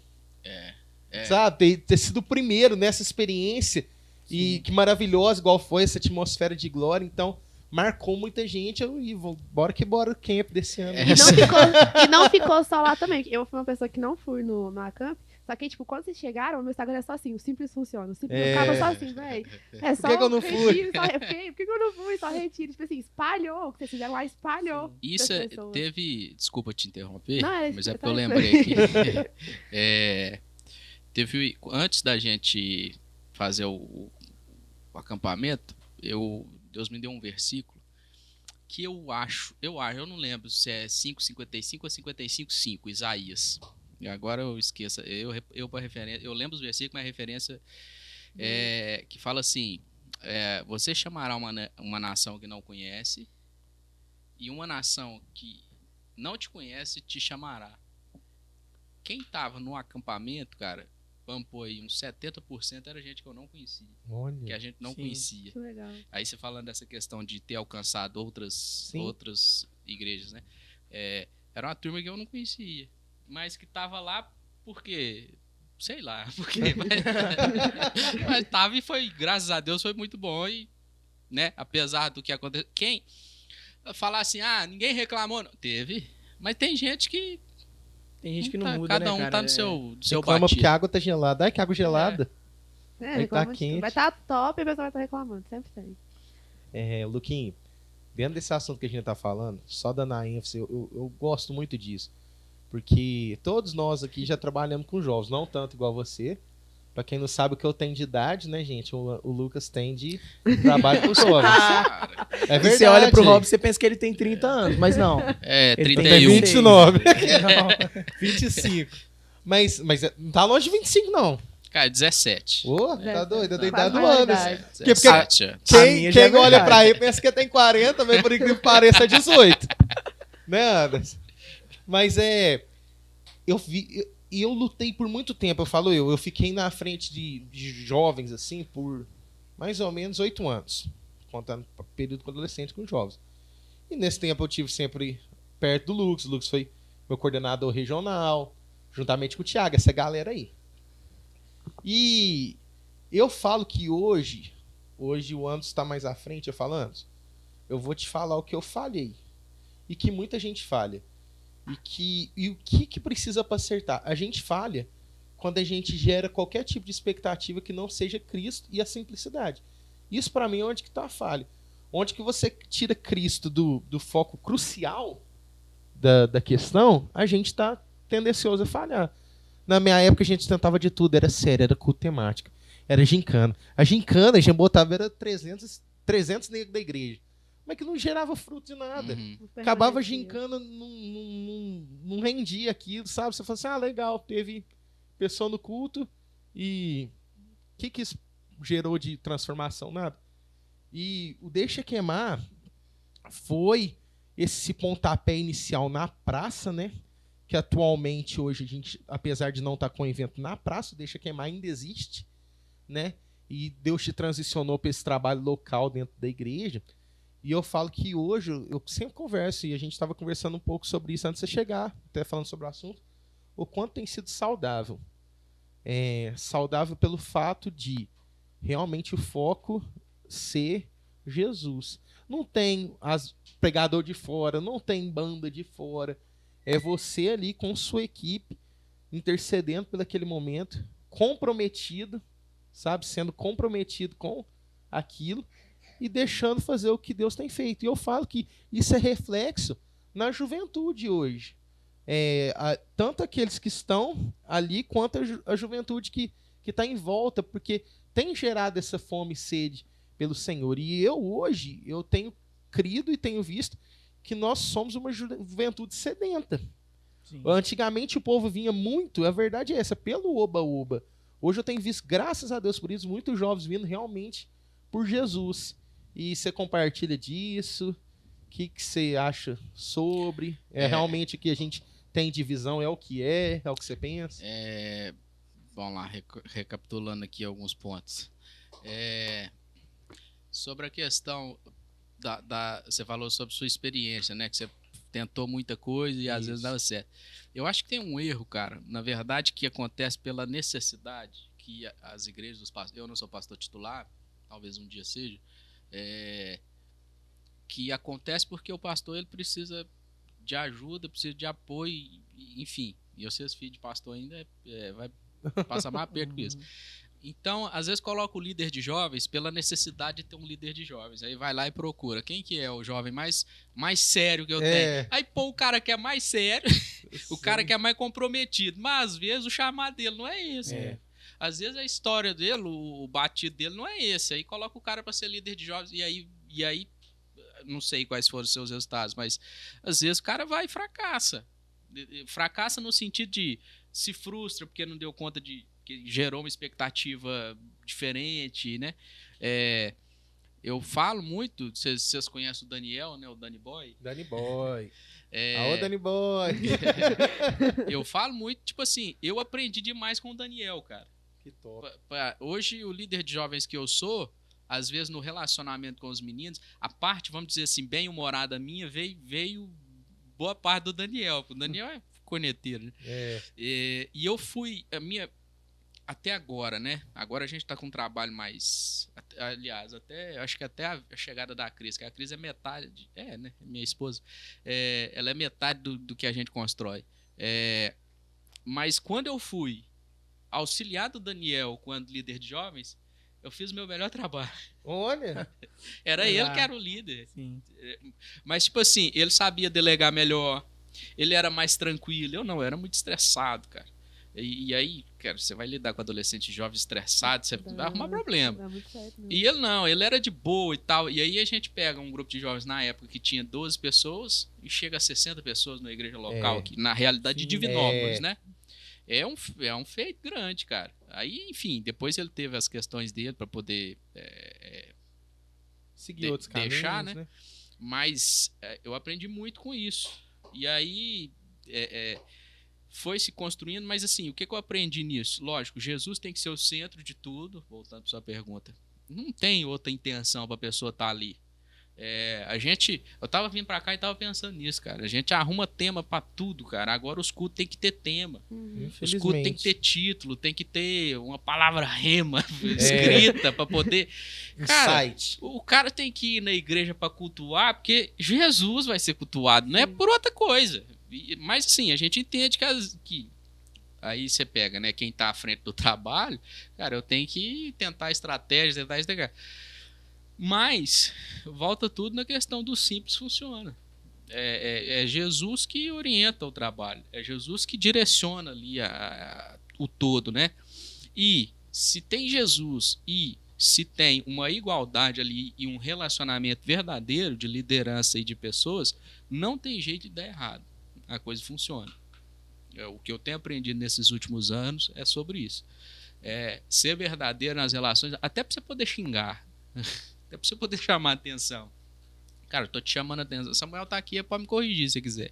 Sabe? Ter sido o primeiro nessa experiência. Sim. E que maravilhosa, igual foi essa atmosfera de glória. Então, marcou muita gente. Bora o camp desse ano. E não ficou só lá também. Eu fui uma pessoa que não fui no Acamp. Só que, tipo, quando vocês chegaram, o meu Instagram é só assim, o simples funciona. O simples eu ficava só assim, velho. É só por que eu não fui? Por que eu não fui? Só retiro. Tipo assim, espalhou. O que vocês fizeram lá espalhou. Isso teve. Desculpa te interromper, não, mas é porque eu lembrei aqui. Teve. Antes da gente fazer o acampamento, Deus me deu um versículo que eu não lembro se é 5:55 ou 55:5, Isaías. E agora eu esqueço, eu lembro os versículos, mas a referência que fala assim, você chamará uma nação que não conhece, e uma nação que não te conhece te chamará. Quem estava no acampamento, cara, vamos pôr aí, uns 70% era gente que eu não conhecia. Olha, que a gente não conhecia. Que legal. Aí você falando dessa questão de ter alcançado outras igrejas, né? Era uma turma que eu não conhecia, mas que tava lá porque, sei lá, porque mas tava e foi, graças a Deus, foi muito bom. E, né, apesar do que aconteceu, quem falar assim, ninguém reclamou, não. Teve, mas tem gente que não muda, cada um tá no seu reclama porque a água tá gelada. Que água gelada. Aí tá quente. Vai estar top e a pessoa vai estar reclamando. Sempre tem. Luquinho, dentro desse assunto que a gente tá falando, só dando a ênfase, eu gosto muito disso. Porque todos nós aqui já trabalhamos com jovens, não tanto igual você. Pra quem não sabe o que eu tenho de idade, né, gente? O Lucas tem de trabalho com jovens. É verdade. Você olha pro Rob, você pensa que ele tem 30 anos, mas não. 31. Tem 29. 25. Mas tá longe de 25, não. Cara, 17. Tá doido? Eu dei dado anos. Porque quem olha pra ele pensa que tem 40, mas por incrível que pareça é 18. Né, Anderson? Mas eu lutei por muito tempo, eu fiquei na frente de jovens, assim, por mais ou menos 8 anos, contando período com adolescente com jovens. E nesse tempo eu tive sempre perto do Lucas. O Lucas foi meu coordenador regional, juntamente com o Thiago, essa galera aí. E eu falo que hoje o Anderson está mais à frente, eu falo, Anderson, eu vou te falar o que eu falhei, e que muita gente falha. E o que precisa para acertar? A gente falha quando a gente gera qualquer tipo de expectativa que não seja Cristo e a simplicidade. Isso para mim é onde que está a falha. Onde que você tira Cristo do foco crucial da questão, a gente está tendencioso a falhar. Na minha época a gente tentava de tudo, era sério, era culto temático, era gincana. A gincana, a gente botava, era 300 negros da igreja. Mas que não gerava fruto de nada. Acabava a gincana, não rendia aquilo, sabe? Você falou assim, legal, teve pessoa no culto e o que isso gerou de transformação? Nada. E o Deixa Queimar foi esse pontapé inicial na praça, né? Que atualmente, hoje, a gente, apesar de não estar com o evento na praça, o Deixa Queimar ainda existe, né? E Deus te transicionou para esse trabalho local dentro da igreja. E eu falo que hoje, eu sempre converso, e a gente estava conversando um pouco sobre isso antes de você chegar, até falando sobre o assunto, o quanto tem sido saudável. Saudável pelo fato de realmente o foco ser Jesus. Não tem pregador de fora, não tem banda de fora. É você ali com sua equipe, intercedendo por aquele momento, comprometido, sabe? Sendo comprometido com aquilo e deixando fazer o que Deus tem feito. E eu falo que isso é reflexo na juventude hoje. Tanto aqueles que estão ali, quanto a juventude que está em volta, porque tem gerado essa fome e sede pelo Senhor. E hoje, eu tenho crido e tenho visto que nós somos uma juventude sedenta. Sim. Antigamente o povo vinha muito, a verdade é essa, pelo oba-oba. Hoje eu tenho visto, graças a Deus por isso, muitos jovens vindo realmente por Jesus. E você compartilha disso? O que você acha sobre? Realmente o que a gente tem de visão, é o que você pensa? Vamos lá, recapitulando aqui alguns pontos. Sobre a questão você falou sobre sua experiência, né? Que você tentou muita coisa e às vezes dava certo. Eu acho que tem um erro, cara, na verdade, que acontece pela necessidade que as igrejas dos pastores, eu não sou pastor titular, talvez um dia seja, que acontece porque o pastor ele precisa de ajuda, precisa de apoio, enfim. E vocês, filhos de pastor, ainda vai passar mais perto com isso. Então, às vezes coloca o líder de jovens pela necessidade de ter um líder de jovens. Aí vai lá e procura. Quem que é o jovem mais sério que eu tenho? Aí pô o cara que é mais sério, o cara que é mais comprometido. Mas às vezes o chamado dele não é esse. Às vezes a história dele, o batido dele não é esse. Aí coloca o cara para ser líder de jovens e aí não sei quais foram os seus resultados, mas às vezes o cara vai e fracassa. Fracassa no sentido de se frustra porque não deu conta que gerou uma expectativa diferente, né? Eu falo muito, vocês conhecem o Daniel, né? O Danny Boy. Danny Boy. Alô, Danny Boy. Eu falo muito, tipo assim, eu aprendi demais com o Daniel, cara. Que top. Hoje, o líder de jovens que eu sou, às vezes no relacionamento com os meninos, a parte, vamos dizer assim, bem-humorada minha, veio boa parte do Daniel. O Daniel é corneteiro, né? E eu fui, até agora, né? Agora a gente tá com um trabalho mais... Aliás, acho que até a chegada da Cris, que a Cris é metade... né? Minha esposa. Ela é metade do que a gente constrói. Mas quando eu fui auxiliar do Daniel quando líder de jovens, eu fiz o meu melhor trabalho. Olha! Era ele que era o líder. Sim. Mas, tipo assim, ele sabia delegar melhor. Ele era mais tranquilo. Eu não, eu era muito estressado, cara. E aí, cara, você vai lidar com adolescente jovem estressado, você vai arrumar problema. E ele não, ele era de boa e tal. E aí a gente pega um grupo de jovens na época que tinha 12 pessoas e chega a 60 pessoas na igreja local, aqui, na realidade de Divinópolis, né? É um feito grande, cara. Aí, enfim, depois ele teve as questões dele para poder seguir outros caminhos, deixar, né? Mas eu aprendi muito com isso. E aí... foi se construindo, mas assim, o que eu aprendi nisso? Lógico, Jesus tem que ser o centro de tudo, voltando para sua pergunta. Não tem outra intenção para a pessoa estar ali. Eu tava vindo para cá e tava pensando nisso, cara. A gente arruma tema para tudo, cara. Agora os cultos tem que ter tema. Os cultos tem que ter título, tem que ter uma palavra rema escrita para poder... Cara, o cara tem que ir na igreja para cultuar, porque Jesus vai ser cultuado, não é por outra coisa. Mas assim, a gente entende que aí você pega, né, quem tá à frente do trabalho, cara, eu tenho que tentar estratégias, mas volta tudo na questão do simples funciona. É Jesus que orienta o trabalho, é Jesus que direciona ali o todo, né? E se tem Jesus e se tem uma igualdade ali e um relacionamento verdadeiro de liderança e de pessoas, não tem jeito de dar errado. A coisa funciona. O que eu tenho aprendido nesses últimos anos é sobre isso. Ser verdadeiro nas relações, até para você poder xingar, até para você poder chamar atenção. Cara, eu tô te chamando a atenção. Samuel tá aqui, pode me corrigir se quiser.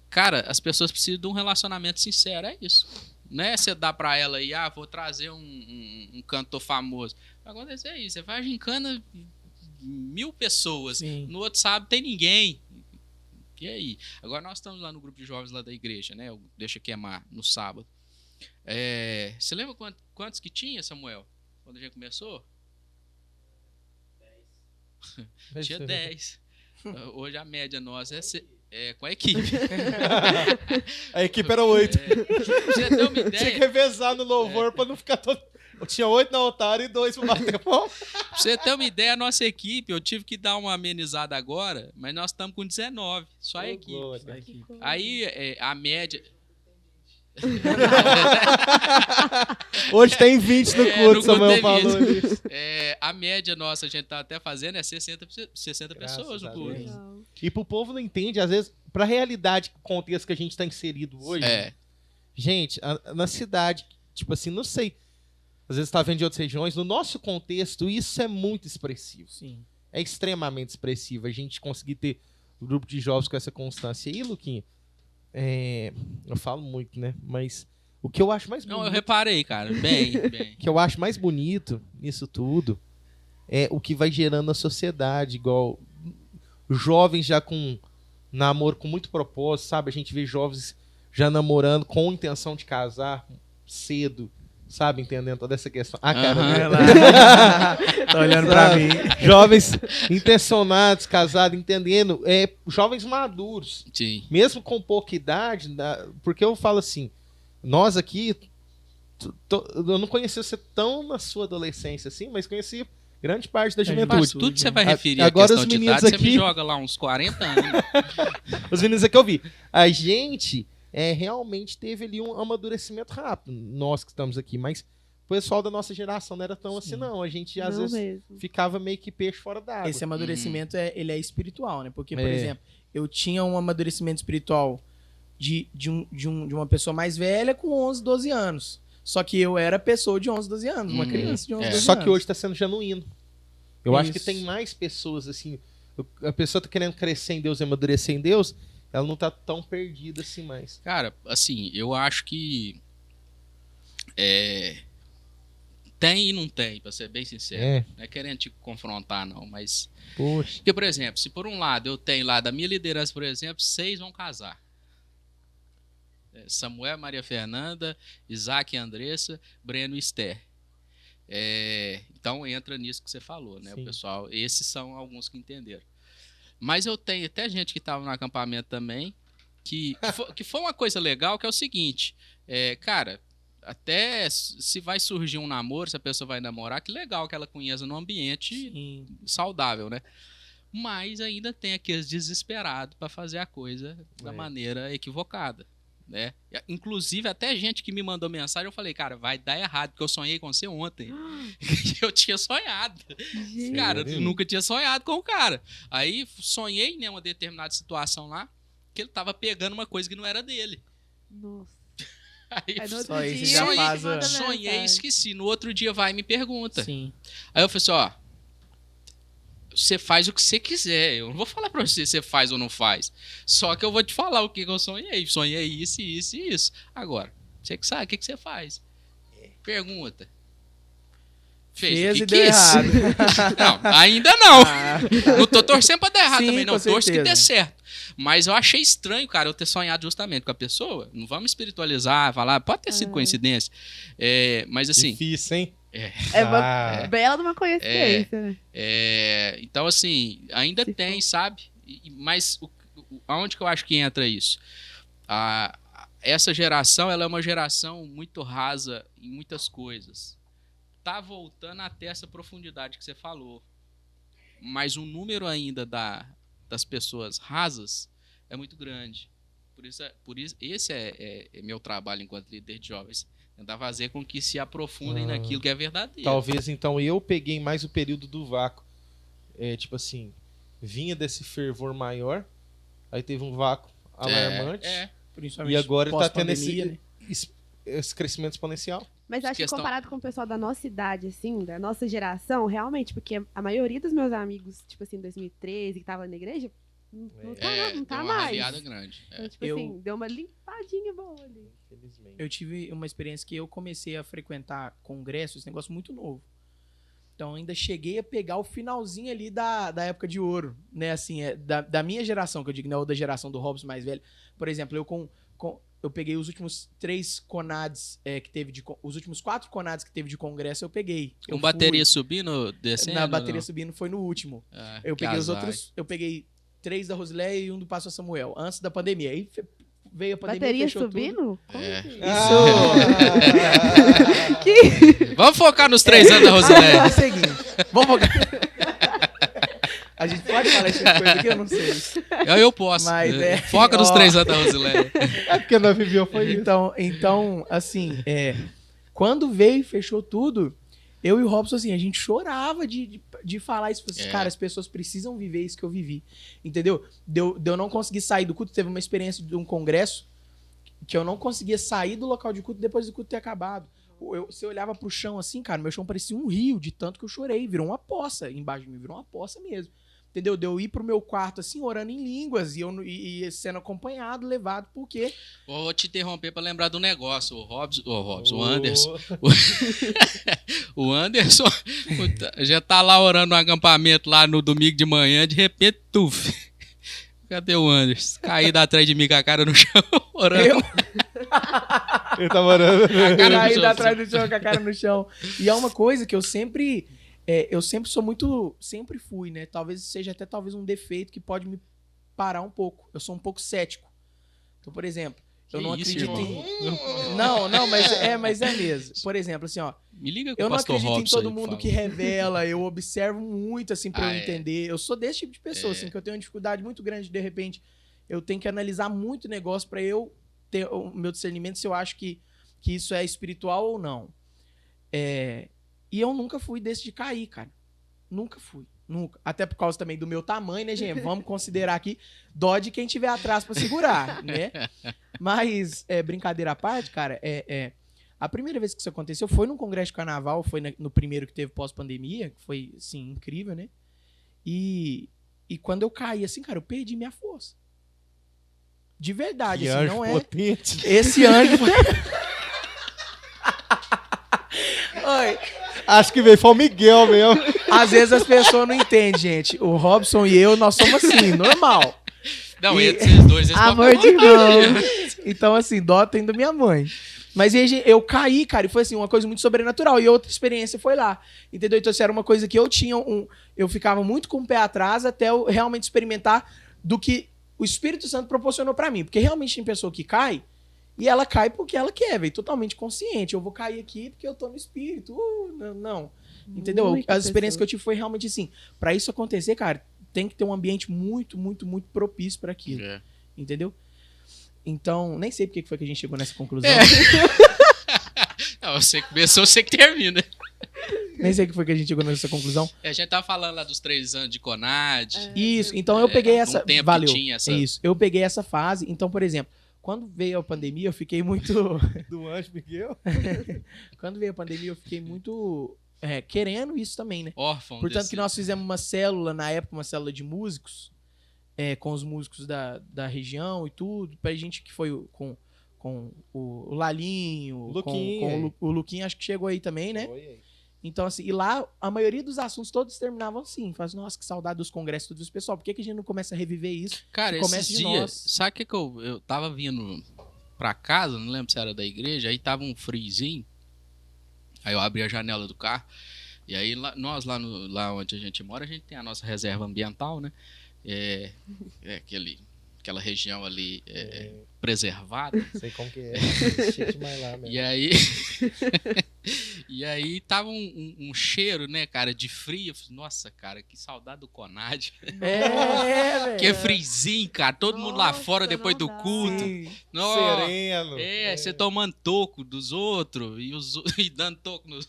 Cara, as pessoas precisam de um relacionamento sincero, é isso. Não é você dar pra ela aí, vou trazer um cantor famoso. Vai acontecer isso, você vai gincana 1000 pessoas, Sim. No outro sábado tem ninguém. E aí? Agora nós estamos lá no grupo de jovens lá da igreja, né? Deixa Queimar, no sábado. Você lembra quantos que tinha, Samuel? Quando a gente começou? 10. Tinha 10. Hoje a média nossa com a equipe. A equipe era 8. Você ter uma ideia. Tinha que revezar no louvor pra não ficar todo... Eu tinha 8 no altar e 2 pra bater pau. Pra você ter uma ideia, a nossa equipe, eu tive que dar uma amenizada agora, mas nós estamos com 19, só a equipe. Aí a média... Hoje tem 20 no culto, Samuel falou isso. A média nossa, a gente tá até fazendo, 60 pessoas no culto. E pro povo não entende, às vezes, pra realidade, contexto que a gente tá inserido hoje, gente, na cidade, tipo assim, não sei, às vezes tá vendo de outras regiões, no nosso contexto, isso é muito expressivo. Sim. É extremamente expressivo, a gente conseguir ter um grupo de jovens com essa constância. E aí, Luquinha, eu falo muito, né? Mas o que eu acho mais bonito... Não, eu reparei, cara. Bem. O que eu acho mais bonito nisso tudo é o que vai gerando na sociedade, igual jovens já com namoro com muito propósito, sabe? A gente vê jovens já namorando com intenção de casar cedo, sabe? Entendendo toda essa questão. Cara, tá olhando pra mim. Jovens intencionados, casados, entendendo. Jovens maduros. Sim. Mesmo com pouca idade, porque eu falo assim, nós aqui, eu não conheci você tão na sua adolescência assim, mas conheci grande parte da juventude. Tudo que você vai referir agora a questão os meninos de idade, aqui, você me joga lá uns 40 anos. Os meninos aqui eu vi. A gente realmente teve ali um amadurecimento rápido, nós que estamos aqui, mas o pessoal da nossa geração não era tão assim, não. A gente, às vezes, ficava meio que peixe fora d'água. Esse amadurecimento, ele é espiritual, né? Porque, por exemplo, eu tinha um amadurecimento espiritual de uma pessoa mais velha com 11, 12 anos. Só que eu era pessoa de 11, 12 anos, uma criança de 11, 12 anos. Só que hoje está sendo genuíno. Eu acho que tem mais pessoas, assim, a pessoa tá querendo crescer em Deus e amadurecer em Deus, ela não tá tão perdida assim mais. Cara, assim, eu acho que tem e não tem, pra ser bem sincero. Não é querendo te confrontar, não, mas... Poxa. Porque, por exemplo, se por um lado eu tenho lá da minha liderança, por exemplo, 6 vão casar. Samuel, Maria Fernanda, Isaac e Andressa, Breno e Esther. Então entra nisso que você falou, né? Sim. O pessoal, esses são alguns que entenderam. Mas eu tenho até gente que estava no acampamento também, que foi uma coisa legal, que é o seguinte, cara, até se vai surgir um namoro, se a pessoa vai namorar, que legal que ela conheça num ambiente saudável, né? Mas ainda tem aqueles desesperados para fazer a coisa da maneira equivocada, né? Inclusive, até gente que me mandou mensagem, eu falei, cara, vai dar errado, porque eu sonhei com você ontem. Eu tinha sonhado. Gente. Cara, eu nunca tinha sonhado com o cara. Aí sonhei em uma determinada situação lá, que ele tava pegando uma coisa que não era dele. Nossa. Aí só isso já faz sonhei e esqueci. No outro dia vai e me pergunta. Sim. Aí eu falei assim, você faz o que você quiser. Eu não vou falar pra você se você faz ou não faz. Só que eu vou te falar o que eu sonhei. Sonhei isso, isso e isso. Agora, você que sabe o que você faz. Pergunta. Fez e deu errado. Não, ainda não. Não tô torcendo pra dar errado também, não. Torço que dê certo. Mas eu achei estranho, cara, eu ter sonhado justamente com a pessoa. Não vamos espiritualizar, falar, pode ter sido coincidência. Mas assim... Difícil, hein? Uma bela de uma coincidência, né? Então, assim, ainda tem, sabe? Mas aonde que eu acho que entra isso? Essa geração, ela é uma geração muito rasa em muitas coisas. Tá voltando até essa profundidade que você falou. Mas o número ainda das pessoas rasas é muito grande. Esse é meu trabalho enquanto líder de jovens. Tentar fazer com que se aprofundem naquilo que é verdadeiro. Talvez, então, eu peguei mais o período do vácuo. Tipo assim, vinha desse fervor maior, aí teve um vácuo alarmante, Principalmente e agora tá tendo pós-pandemia, esse crescimento exponencial. Mas acho que comparado com o pessoal da nossa idade, assim, da nossa geração, realmente, porque a maioria dos meus amigos, tipo assim, 2013, que tava na igreja, não tá deu uma mais. raliada grande. Então, tipo assim, deu uma limpadinha boa ali. Infelizmente. Eu tive uma experiência que eu comecei a frequentar congressos, esse negócio muito novo. Então ainda cheguei a pegar o finalzinho ali da época de ouro, né? Assim, da minha geração, que eu digo, não é da geração do Robson mais velho. Por exemplo, eu peguei os últimos 3 CONADs que teve os últimos 4 CONADs que teve de congresso, eu peguei. Com bateria subindo, descendo? Na bateria subindo foi no último. Eu peguei os azar. outros, eu peguei 3 da Rosileia e um do Pastor Samuel, antes da pandemia. Aí veio a pandemia, Bateria fechou subindo? tudo. Como assim? Vamos focar nos 3 anos da Rosileia. É o seguinte, vamos focar. A gente pode falar esse tipo de coisa aqui? Eu não sei. Eu posso. Mas Foca nos 3 anos da Rosileia. É porque nós vivemos foi isso. Então, assim, quando veio e fechou tudo, eu e o Robson, assim, a gente chorava de falar isso. Assim, cara, as pessoas precisam viver isso que eu vivi. Entendeu? De eu não conseguir sair do culto. Teve uma experiência de um congresso que eu não conseguia sair do local de culto depois do culto ter acabado. Você olhava pro chão assim, cara, meu chão parecia um rio, de tanto que eu chorei. Virou uma poça embaixo de mim, virou uma poça mesmo. Entendeu? De eu ir pro meu quarto, assim, orando em línguas e sendo acompanhado, levado, porque... Vou te interromper para lembrar do negócio. O Anderson. O Anderson já tá lá orando no acampamento lá no domingo de manhã, de repente, tuf. Cadê o Anderson? Caído atrás de mim com a cara no chão, orando. Ele tava orando. Caído atrás do chão, com a cara no chão. E é uma coisa que eu sempre sou muito... Sempre fui, né? Talvez seja até um defeito que pode me parar um pouco. Eu sou um pouco cético. Então, por exemplo, eu não acredito em... Não, mas é mesmo. Por exemplo, assim, ó. Me liga com eu o não pastor acredito Robson em todo aí, mundo por que revela. Eu observo muito, assim, pra eu entender. Eu sou desse tipo de pessoa, assim, que eu tenho uma dificuldade muito grande. De repente, eu tenho que analisar muito negócio pra eu ter o meu discernimento se eu acho que isso é espiritual ou não. E eu nunca fui desse de cair, cara. Nunca fui. Nunca. Até por causa também do meu tamanho, né, gente? Vamos considerar aqui dó de quem tiver atrás pra segurar, né? Mas, brincadeira à parte, cara, a primeira vez que isso aconteceu foi num congresso de carnaval, foi no primeiro que teve pós-pandemia, que foi, assim, incrível, né? E quando eu caí, assim, cara, eu perdi minha força. De verdade, assim, não é... Potente. Esse anjo foi... Oi. Acho que veio foi o Miguel mesmo. Às vezes as pessoas não entendem, gente. O Robson e eu, nós somos assim, normal. Não, esses dois... Amor de irmão. Então, assim, dó tem da minha mãe. Mas aí, eu caí, cara, e foi assim, uma coisa muito sobrenatural. E outra experiência foi lá. Entendeu? Então, assim, era uma coisa que eu tinha eu ficava muito com o pé atrás até eu realmente experimentar do que o Espírito Santo proporcionou pra mim. Porque realmente tem pessoa que cai, e ela cai porque ela quer, velho, totalmente consciente. Eu vou cair aqui porque eu tô no Espírito. Não. Entendeu? As experiências que eu tive foi realmente assim. Pra isso acontecer, cara, tem que ter um ambiente muito, muito, muito propício pra aquilo. Entendeu? Então, nem sei porque que foi que a gente chegou nessa conclusão. Não, você começou, você que termina. Nem sei que foi que a gente chegou nessa conclusão. A gente tava falando lá dos 3 anos de CONAD. Isso, então eu peguei essa... Um tempo Valeu, que tinha essa... isso. Eu peguei essa fase. Então, por exemplo, quando veio a pandemia, eu fiquei muito... Do anjo Miguel? Quando veio a pandemia, eu fiquei muito... querendo isso também, né? Órfão. Portanto, que nós fizemos uma célula, na época, uma célula de músicos, com os músicos da região e tudo, pra gente que foi com o Lalinho, com o Luquinho, acho que chegou aí também, né? Então, assim, e lá a maioria dos assuntos todos terminavam assim. Faz, nossa, que saudade dos congressos, tudo isso. Pessoal, por que a gente não começa a reviver isso? Cara, começa esses de dias, nós. sabe o que eu tava vindo pra casa, não lembro se era da igreja, aí tava um friozinho, aí eu abri a janela do carro, e aí nós lá onde a gente mora, a gente tem a nossa reserva ambiental, né? Aquela região ali preservada. Sei como que é. Mais lá mesmo. E aí E aí tava um cheiro, né, cara, de frio. Eu falei, nossa, cara, que saudade do Conad. velho. Que é frizinho, cara. Todo mundo lá fora depois do dá. culto. Sim. Nossa, Sereno. você tomando toco dos outros e dando toco nos.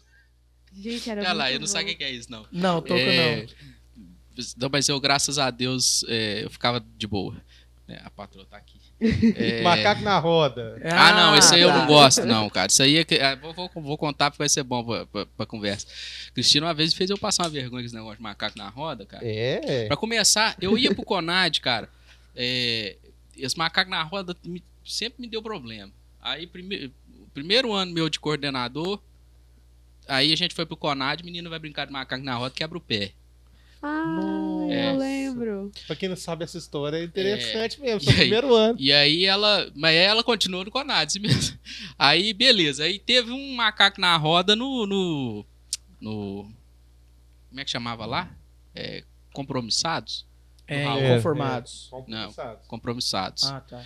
Gente, era Olha lá, muito eu não sei o bom. que é isso, não. Não, toco não. Não, mas eu, graças a Deus, eu ficava de boa. A patroa tá aqui. Macaco na roda. Não, esse aí eu tá. não gosto, não, cara. Isso aí vou contar porque vai ser bom pra conversa. Cristina uma vez fez eu passar uma vergonha com esse negócio de macaco na roda, cara. Pra começar, eu ia pro Conad, cara. Esse macaco na roda sempre me deu problema. Aí, primeiro ano meu de coordenador, aí a gente foi pro Conad, o menino vai brincar de macaco na roda, quebra o pé. Eu lembro. Pra quem não sabe essa história, é interessante mesmo. E Foi o aí- primeiro ano. E aí ela continuou no Conad, assim mesmo. Aí, beleza. Aí teve um macaco na roda no como é que chamava lá? Compromissados? Inconformados. Compromissados. Ah, tá.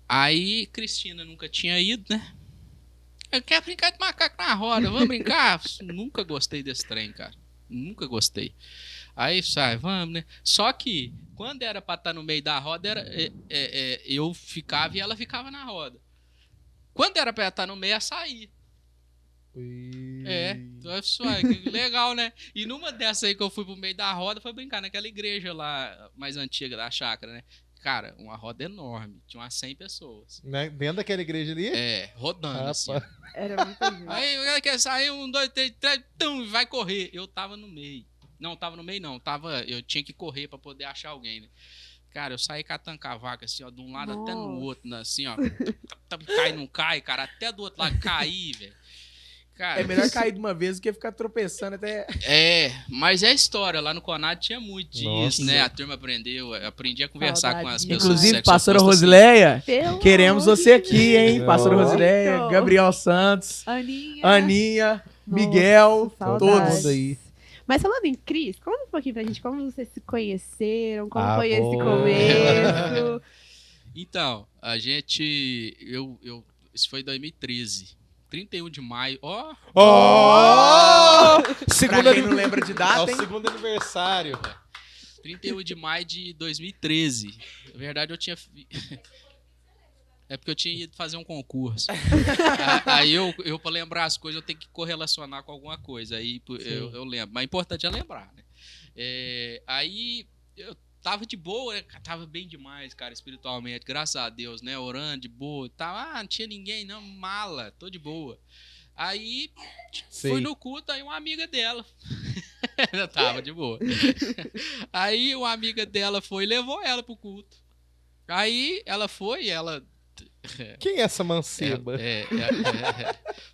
Aí Cristina nunca tinha ido, né? Eu quero brincar de macaco na roda, vamos brincar? Nunca gostei desse trem, cara. Nunca gostei. Aí sai, vamos, né? Só que, quando era pra estar no meio da roda, eu ficava e ela ficava na roda. Quando era pra estar no meio, ela saía. Legal, né? E numa dessas aí que eu fui pro meio da roda, foi brincar naquela igreja lá, mais antiga da chácara, né? Cara, uma roda enorme. Tinha umas 100 pessoas. Né? Dentro daquela igreja ali? Rodando assim. Era muito lindo. Aí o cara quer sair, 1, 2, 3, tum, vai correr. Eu tava no meio. Não, tava no meio não. Eu tinha que correr pra poder achar alguém, né? Cara, eu saí catando cavaco, assim, ó, de um lado até no outro, né? Assim, ó. Cai, não cai, cara. Até do outro lado cair, velho. Cara, É melhor cair de uma vez do que ficar tropeçando até. mas é história. Lá no Conad tinha muito disso, Nossa. né? A turma aprendi a conversar com as pessoas. Inclusive, sexo pastora oposto, assim. Rosileia, Pelo queremos amor você de aqui, hein? Deus. Pastora Rosileia, Muito. Gabriel Santos, Aninha. Aninha, Nossa, Miguel, saudades. todos aí. Mas falando em Cris, conta um pouquinho pra gente como vocês se conheceram, como Ah, foi esse boa. começo. Então, a gente. Isso foi em 2013. 31 de maio. Ó! Pra Segunda quem não lembra de É data, o hein? segundo aniversário. 31 de maio de 2013. Na verdade, eu tinha. É porque eu tinha ido fazer um concurso. Aí eu pra lembrar as coisas, eu tenho que correlacionar com alguma coisa. Aí eu lembro. Mas o importante é lembrar, né? Aí eu tava de boa, né? Tava bem demais, cara, espiritualmente. Graças a Deus, né? Orando de boa. Tava, não tinha ninguém, não. Mala, tô de boa. Aí fui no culto, aí uma amiga dela. Eu tava de boa. Aí uma amiga dela foi e levou ela pro culto. Aí ela foi, Quem é essa manceba?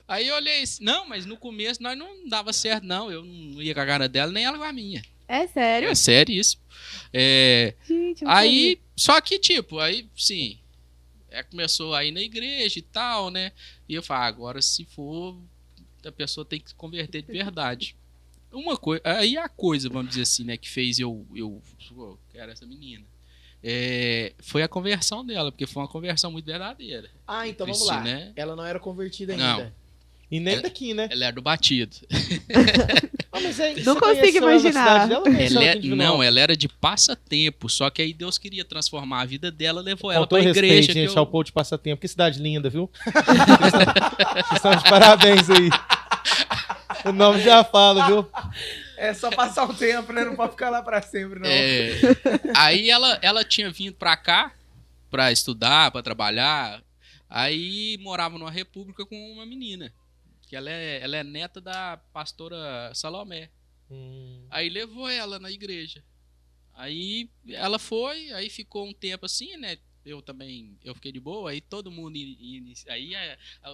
Aí eu olhei assim, não, mas no começo nós não dava certo, não. Eu não ia com a cara dela, nem ela com a minha. É sério? É sério isso. Gente, eu não Aí, só que tipo, aí sim, começou a ir na igreja e tal, né? E eu falei, agora se for, a pessoa tem que se converter de verdade. Uma coisa, aí a coisa, vamos dizer assim, né, que fez eu quero essa menina. Foi a conversão dela, porque foi uma conversão muito verdadeira. Ah, então vamos Cristina, lá. né? Ela não era convertida Não. ainda. E nem daqui, né? Ela era do batido. Mas aí, Não você consigo conheceu ela na imaginar. cidade dela ou conheceu ela aqui em Divinópolis? Não, ela era de passatempo, só que aí Deus queria transformar a vida dela, levou ela Com todo pra respeito, igreja. gente, ao povo de passatempo. Que cidade linda, viu? Vocês estão de parabéns aí. O nome já fala, viu? É só passar o tempo, né? Não pode ficar lá pra sempre, não. Aí ela tinha vindo pra cá pra estudar, pra trabalhar. Aí morava numa república com uma menina. Que ela é neta da pastora Salomé. Aí levou ela na igreja. Aí ela foi, aí ficou um tempo assim, né? Eu fiquei de boa, aí todo mundo aí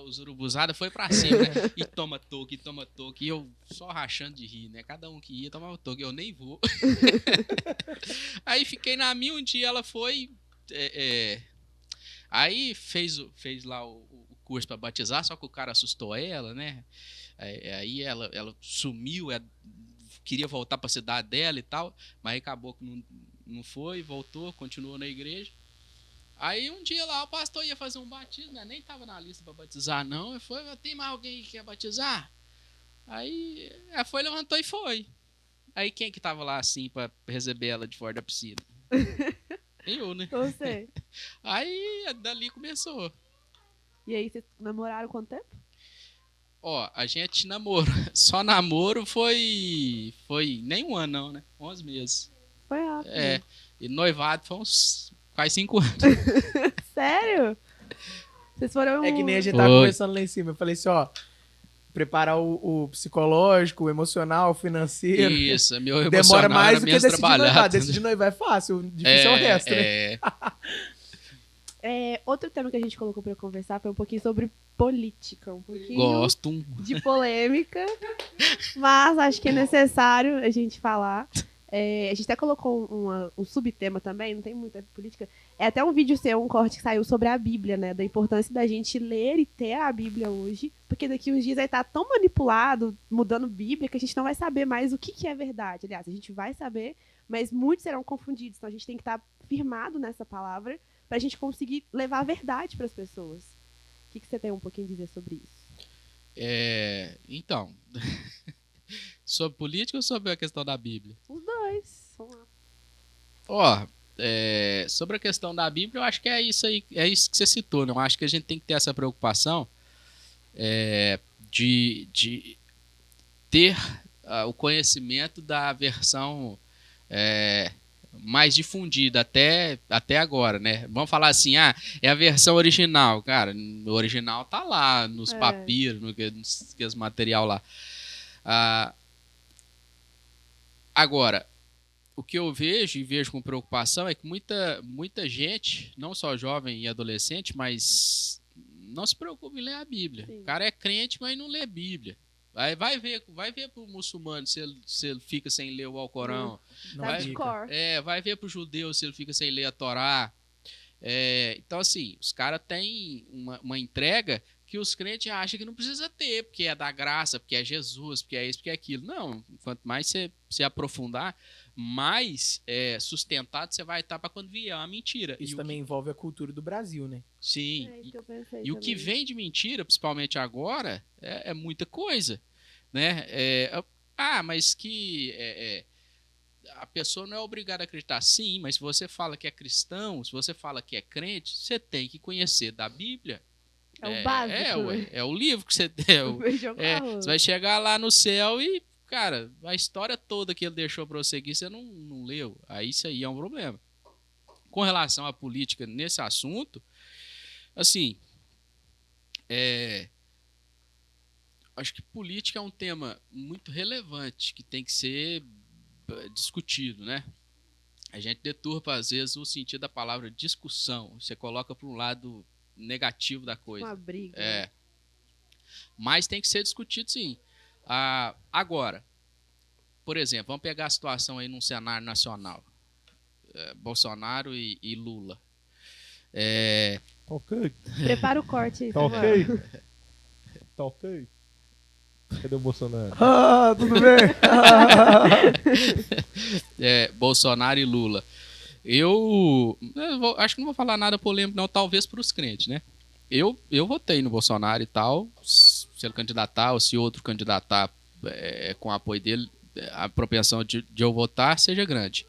os urubuzadas foi pra cima, né? E toma toque, e eu só rachando de rir, né? Cada um que ia tomava toque, eu nem vou. Aí fiquei na minha, um dia ela foi, aí fez lá o curso pra batizar, só que o cara assustou ela, né? Aí ela sumiu, queria voltar pra cidade dela e tal, mas aí acabou que não foi, voltou, continuou na igreja. Aí um dia lá o pastor ia fazer um batismo, né? Nem tava na lista para batizar, não. Ele foi, tem mais alguém que quer batizar? Aí foi, levantou e foi. Aí quem que tava lá assim para receber ela de fora da piscina? Eu, né? Você. Aí dali começou. E aí, vocês namoraram quanto tempo? Ó, a gente namorou. Só namoro foi nem um ano, não, né? 11 meses. Foi rápido. É. E noivado foi uns quase 5 anos. Sério? Vocês foram... É que nem a gente tava conversando lá em cima. Eu falei assim, ó, preparar o psicológico, o emocional, o financeiro. Isso, meu emocional demora mais do que decidir noivar. Decidir noivar é fácil, o difícil é o resto, né? Outro tema que a gente colocou pra conversar foi um pouquinho sobre política, um pouquinho Gosto. de polêmica, mas acho que é necessário a gente falar. A gente até colocou um subtema também, não tem muita política. É até um vídeo seu, um corte que saiu sobre a Bíblia, né? Da importância da gente ler e ter a Bíblia hoje, porque daqui uns dias vai estar tão manipulado, mudando Bíblia, que a gente não vai saber mais o que é verdade. Aliás, a gente vai saber, mas muitos serão confundidos. Então a gente tem que estar firmado nessa palavra para a gente conseguir levar a verdade para as pessoas. O que você tem um pouquinho a dizer sobre isso? Então, sobre política ou sobre a questão da Bíblia? Os dois. Vamos lá. Ó, sobre a questão da Bíblia, eu acho que é isso aí, é isso que você citou, né? Eu acho que a gente tem que ter essa preocupação de ter o conhecimento da versão mais difundida até agora, né? Vamos falar assim, é a versão original. Cara, o original tá lá nos papiros, nos material lá. Agora, o que eu vejo com preocupação é que muita gente, não só jovem e adolescente, mas não se preocupa em ler a Bíblia. Sim. O cara é crente, mas não lê a Bíblia. Vai ver pro muçulmano se ele fica sem ler o Alcorão. Vai ver pro judeu se ele fica sem ler a Torá. Então, assim, os caras têm uma entrega que os crentes acham que não precisa ter, porque é da graça, porque é Jesus, porque é isso, porque é aquilo. Não, quanto mais você aprofundar, mais sustentado você vai estar para quando vier uma mentira. Isso também envolve a cultura do Brasil, né? Sim. E o que vem de mentira, principalmente agora, é muita coisa, né? Mas que a pessoa não é obrigada a acreditar. Sim, mas se você fala que é cristão, se você fala que é crente, você tem que conhecer da Bíblia. É o básico. É o livro que você deu. Você vai chegar lá no céu e, cara, a história toda que ele deixou para você aqui, você não leu. Aí isso aí é um problema. Com relação à política nesse assunto, assim, acho que política é um tema muito relevante que tem que ser discutido, né? A gente deturpa, às vezes, o sentido da palavra discussão. Você coloca para um lado negativo da coisa. Uma briga. Mas tem que ser discutido, sim. Agora, por exemplo, vamos pegar a situação aí num cenário nacional. Bolsonaro e Lula. Ok. Prepara o corte aí. Tá ok. Cadê o Bolsonaro? Tudo bem? Bolsonaro e Lula. Eu acho que não vou falar nada polêmico, não, talvez para os crentes, né? Eu votei no Bolsonaro e tal, se ele candidatar ou se outro candidatar com apoio dele, a propensão de eu votar seja grande.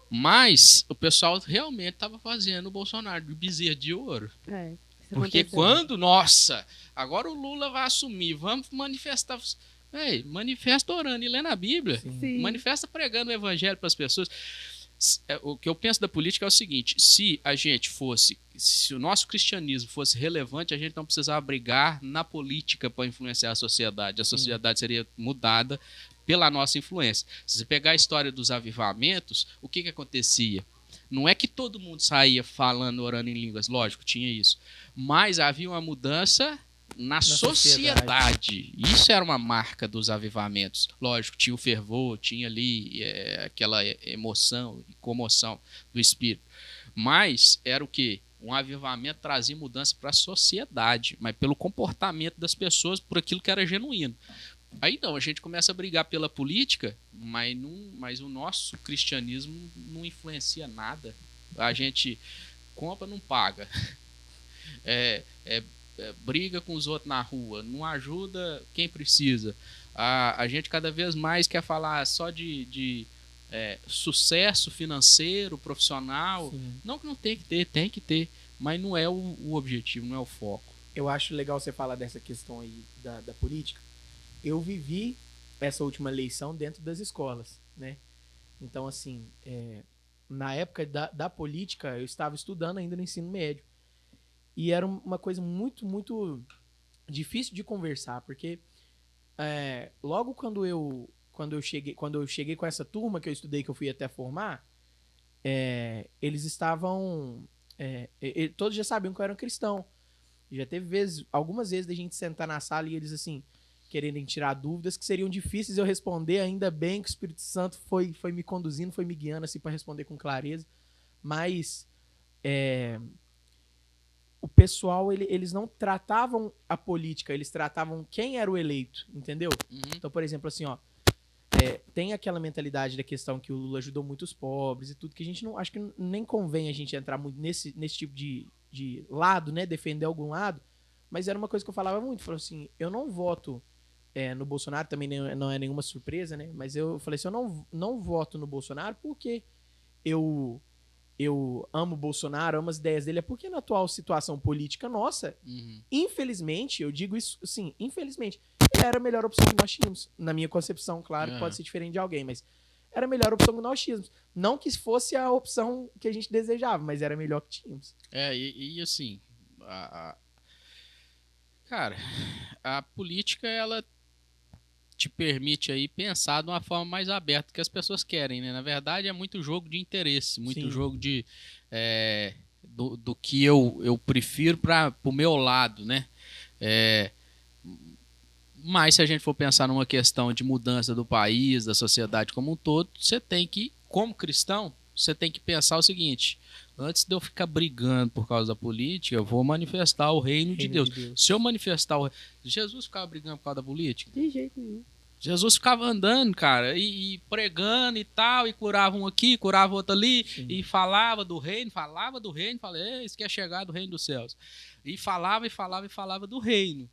Mas o pessoal realmente estava fazendo o Bolsonaro de bezerro de ouro. Porque quando, agora o Lula vai assumir, vamos manifestar. Manifesta orando e lendo a Bíblia. Sim. Manifesta pregando o evangelho para as pessoas. O que eu penso da política é o seguinte: se o nosso cristianismo fosse relevante, a gente não precisava brigar na política para influenciar a sociedade. A sociedade seria mudada pela nossa influência. Se você pegar a história dos avivamentos, o que acontecia? Não é que todo mundo saía falando, orando em línguas, lógico, tinha isso. Mas havia uma mudança na sociedade. Isso era uma marca dos avivamentos. Lógico, tinha o fervor, tinha ali aquela emoção e comoção do espírito. Mas era o quê? Um avivamento trazia mudança para a sociedade, mas pelo comportamento das pessoas, por aquilo que era genuíno. Aí não, a gente começa a brigar pela política, mas o nosso cristianismo não influencia nada. A gente compra, não paga. Briga com os outros na rua, não ajuda quem precisa. A gente cada vez mais quer falar só de sucesso financeiro, profissional. Sim. Não que não tem que ter, mas não é o objetivo, não é o foco. Eu acho legal você falar dessa questão aí da política. Eu vivi essa última eleição dentro das escolas, né? Então, assim, na época da política, eu estava estudando ainda no ensino médio. E era uma coisa muito, muito difícil de conversar, porque logo quando eu cheguei com essa turma que eu estudei, que eu fui até formar, eles estavam... todos já sabiam que eu era um cristão. Já teve algumas vezes da gente sentar na sala e eles, assim, querendo tirar dúvidas que seriam difíceis eu responder. Ainda bem que o Espírito Santo foi me conduzindo, foi me guiando, assim, para responder com clareza. Mas... o pessoal, eles não tratavam a política, eles tratavam quem era o eleito, entendeu? Uhum. Então, por exemplo, assim, ó, tem aquela mentalidade da questão que o Lula ajudou muito os pobres e tudo, que a gente não, acho que nem convém a gente entrar muito nesse tipo de lado, né, defender algum lado, mas era uma coisa que eu falava muito, falava assim, eu não voto no Bolsonaro, também não é nenhuma surpresa, né, mas eu falei assim, eu não voto no Bolsonaro porque eu amo o Bolsonaro, amo as ideias dele, é porque na atual situação política nossa, infelizmente, eu digo isso assim, infelizmente, era a melhor opção que nós tínhamos. Na minha concepção, claro, que pode ser diferente de alguém, mas era a melhor opção que nós tínhamos. Não que fosse a opção que a gente desejava, mas era a melhor que tínhamos. E assim, cara, a política, ela te permite aí pensar de uma forma mais aberta que as pessoas querem, né? Na verdade, é muito jogo de interesse, muito Sim. jogo de do que eu prefiro para o meu lado, né? Mas se a gente for pensar numa questão de mudança do país, da sociedade como um todo, você tem que, como cristão, você tem que pensar o seguinte: antes de eu ficar brigando por causa da política, eu vou manifestar o reino de Deus. Se eu manifestar o... Jesus ficava brigando por causa da política? De jeito nenhum. Jesus ficava andando, cara, e pregando e tal, e curava um aqui, curava outro ali, Sim. e falava do reino, falava, isso que é chegar do reino dos céus. E falava do reino.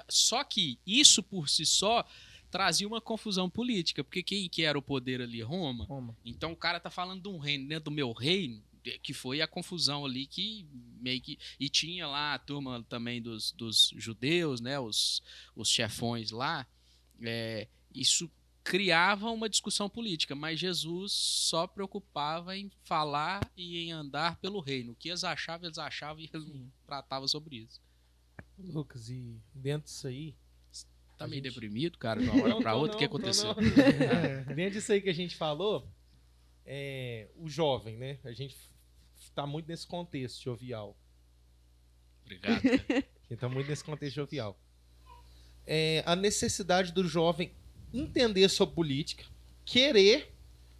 Só que isso por si só trazia uma confusão política, porque quem que era o poder ali? Roma. Então o cara tá falando de um reino dentro do meu reino, que foi a confusão ali que meio que... E tinha lá a turma também dos judeus, né, os chefões lá. Isso criava uma discussão política, mas Jesus só preocupava em falar e em andar pelo reino. O que eles achavam e eles não tratavam sobre isso. Lucas, e dentro disso aí... Tá meio deprimido, cara, de uma hora pra outra? O que aconteceu? Dentro disso aí que a gente falou, o jovem, né? A gente tá muito nesse contexto jovial. Obrigado. A gente tá muito nesse contexto jovial. A necessidade do jovem entender sobre política, querer,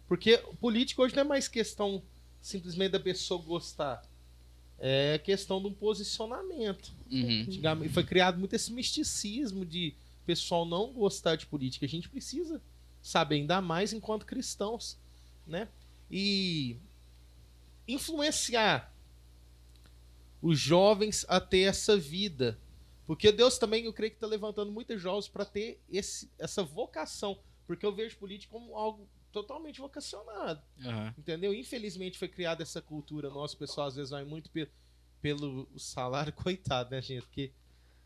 porque política hoje não é mais questão simplesmente da pessoa gostar, é questão de um posicionamento. Uhum. Foi criado muito esse misticismo de pessoal não gostar de política. A gente precisa saber, ainda mais enquanto cristãos, né? E influenciar os jovens a ter essa vida. Porque Deus também, eu creio que está levantando muitos jovens para ter essa vocação. Porque eu vejo política como algo totalmente vocacionado. Uhum. Entendeu? Infelizmente foi criada essa cultura. Nosso pessoal às vezes vai muito pelo salário, coitado, né, gente? Porque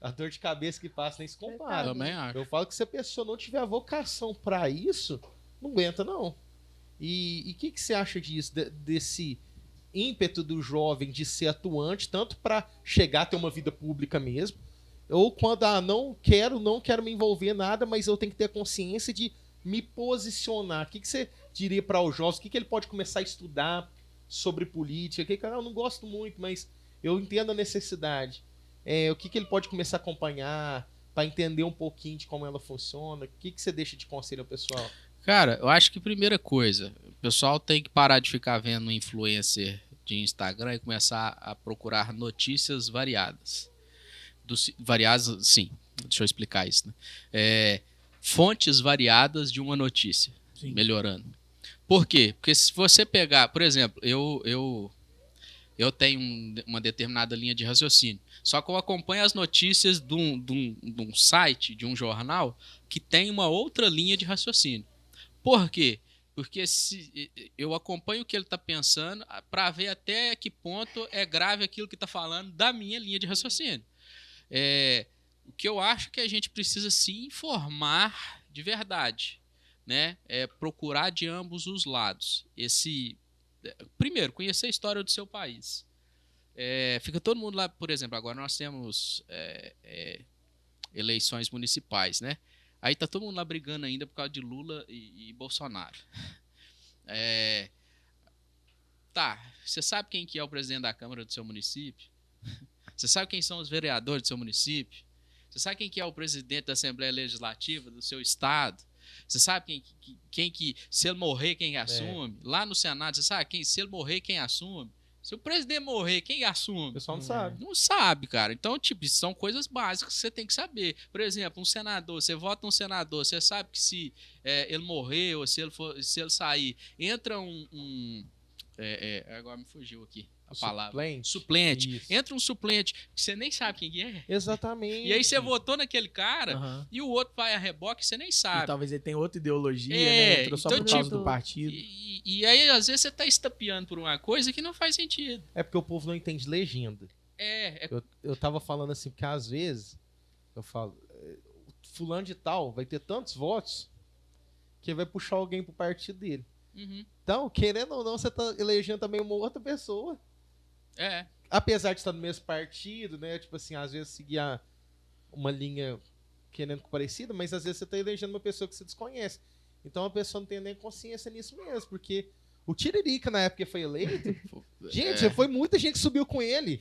a dor de cabeça que passa nem se compara. Também acho. Eu falo que se a pessoa não tiver a vocação para isso, não aguenta, não. E o que você acha disso? Desse ímpeto do jovem de ser atuante, tanto para chegar a ter uma vida pública mesmo, ou quando, não quero me envolver em nada, mas eu tenho que ter a consciência de me posicionar. O que você diria para os jovens? O que ele pode começar a estudar sobre política? Eu não gosto muito, mas eu entendo a necessidade. O que ele pode começar a acompanhar para entender um pouquinho de como ela funciona? O que você deixa de conselho ao pessoal? Cara, eu acho que primeira coisa, o pessoal tem que parar de ficar vendo influencer de Instagram e começar a procurar notícias variadas. Variadas, sim, deixa eu explicar isso, né? Fontes variadas de uma notícia, sim. Melhorando. Por quê? Porque se você pegar, por exemplo, eu eu tenho uma determinada linha de raciocínio. Só que eu acompanho as notícias de um site, de um jornal, que tem uma outra linha de raciocínio. Por quê? Porque eu acompanho o que ele está pensando para ver até que ponto é grave aquilo que está falando da minha linha de raciocínio. O que eu acho que a gente precisa se informar de verdade, né? Procurar de ambos os lados. Primeiro, conhecer a história do seu país. Fica todo mundo lá, por exemplo, agora nós temos eleições municipais, né? Aí tá todo mundo lá brigando ainda por causa de Lula e Bolsonaro. Você sabe quem que é o presidente da Câmara do seu município? Você sabe quem são os vereadores do seu município? Você sabe quem que é o presidente da Assembleia Legislativa do seu estado? Você sabe quem que se ele morrer, quem assume? Lá no Senado, você sabe se ele morrer, quem assume? Se o presidente morrer, quem assume? O pessoal não sabe. Não sabe, cara. Então, são coisas básicas que você tem que saber. Por exemplo, um senador, você vota um senador, você sabe que se ele morrer ou se ele sair, entra agora me fugiu aqui a palavra. Suplente. Isso. Entra um suplente que você nem sabe quem é. Exatamente. E aí você votou naquele cara e o outro vai a reboque, você nem sabe. E talvez ele tenha outra ideologia, né? Entrou só por causa do partido. E aí, às vezes, você tá estapeando por uma coisa que não faz sentido. É porque o povo não entende legenda. Eu tava falando assim, porque às vezes eu falo, fulano de tal vai ter tantos votos que vai puxar alguém pro partido dele. Então, querendo ou não, você tá elegendo também uma outra pessoa. Apesar de estar no mesmo partido, né? Tipo assim, às vezes seguir uma linha querendo parecida, mas às vezes você tá elegendo uma pessoa que você desconhece. Então a pessoa não tem nem consciência nisso mesmo, porque o Tiririca, na época que foi eleito, gente, foi muita gente que subiu com ele.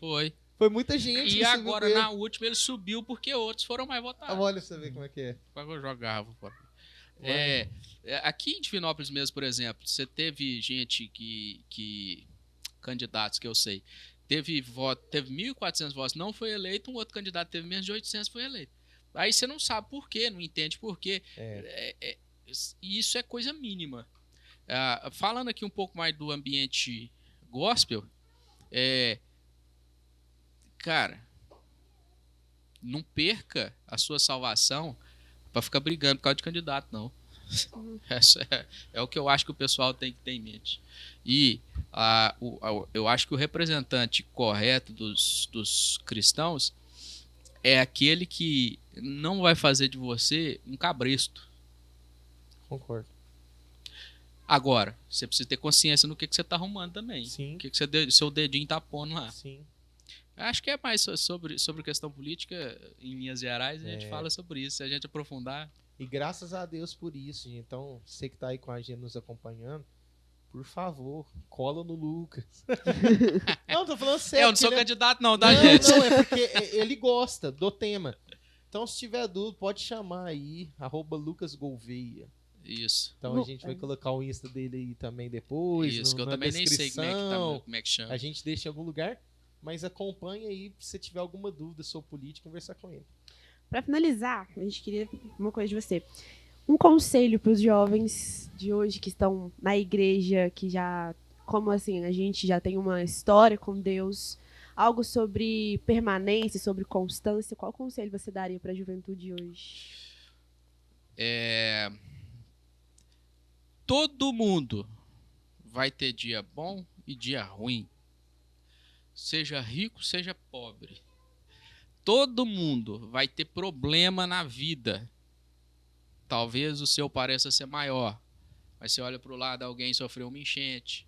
Foi muita gente. E agora, na última, ele subiu porque outros foram mais votados. Olha pra você ver como é que é. Eu jogava. Aqui em Divinópolis mesmo, por exemplo, você teve gente candidatos que eu sei, teve 1.400 votos, não foi eleito, um outro candidato teve menos de 800, foi eleito. Aí você não sabe por quê, não entende por quê. E isso é coisa mínima. Falando aqui um pouco mais do ambiente gospel, cara, não perca a sua salvação para ficar brigando por causa de candidato, não. É o que eu acho que o pessoal tem que ter em mente. E eu acho que o representante correto dos cristãos é aquele que não vai fazer de você um cabresto. Concordo. Agora, você precisa ter consciência no que você está arrumando também. Sim. O que seu dedinho está pondo lá. Sim. Acho que é mais sobre questão política, em linhas gerais, a gente fala sobre isso. Se a gente aprofundar... E graças a Deus por isso, gente. Então, você que tá aí com a gente nos acompanhando, por favor, cola no Lucas. Não, tô falando sério. Eu não sou candidato não, tá, gente? Não, é porque ele gosta do tema. Então, se tiver dúvida, pode chamar aí, @LucasGouveia. Isso. Então, a gente vai colocar o Insta dele aí também depois. Isso, que eu também nem sei como é que chama. A gente deixa em algum lugar, mas acompanha aí, se você tiver alguma dúvida sobre política, conversar com ele. Para finalizar, a gente queria uma coisa de você. Um conselho para os jovens de hoje que estão na igreja, que já, como assim, a gente já tem uma história com Deus, algo sobre permanência, sobre constância. Qual conselho você daria para a juventude hoje? Todo mundo vai ter dia bom e dia ruim. Seja rico, seja pobre. Todo mundo vai ter problema na vida. Talvez o seu pareça ser maior, mas você olha para o lado, alguém sofreu uma enchente,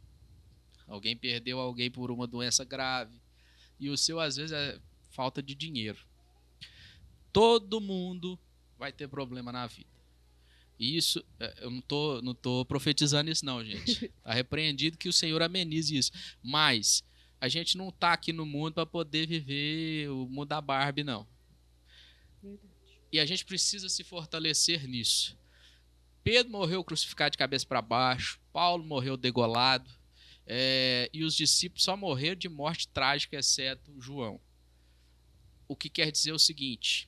alguém perdeu alguém por uma doença grave, e o seu, às vezes, é falta de dinheiro. Todo mundo vai ter problema na vida. E isso, eu não tô profetizando isso não, gente. Está repreendido que o Senhor amenize isso. Mas a gente não está aqui no mundo para poder viver o mundo da Barbie, não. E a gente precisa se fortalecer nisso. Pedro morreu crucificado de cabeça para baixo, Paulo morreu degolado, e os discípulos só morreram de morte trágica, exceto João. O que quer dizer o seguinte,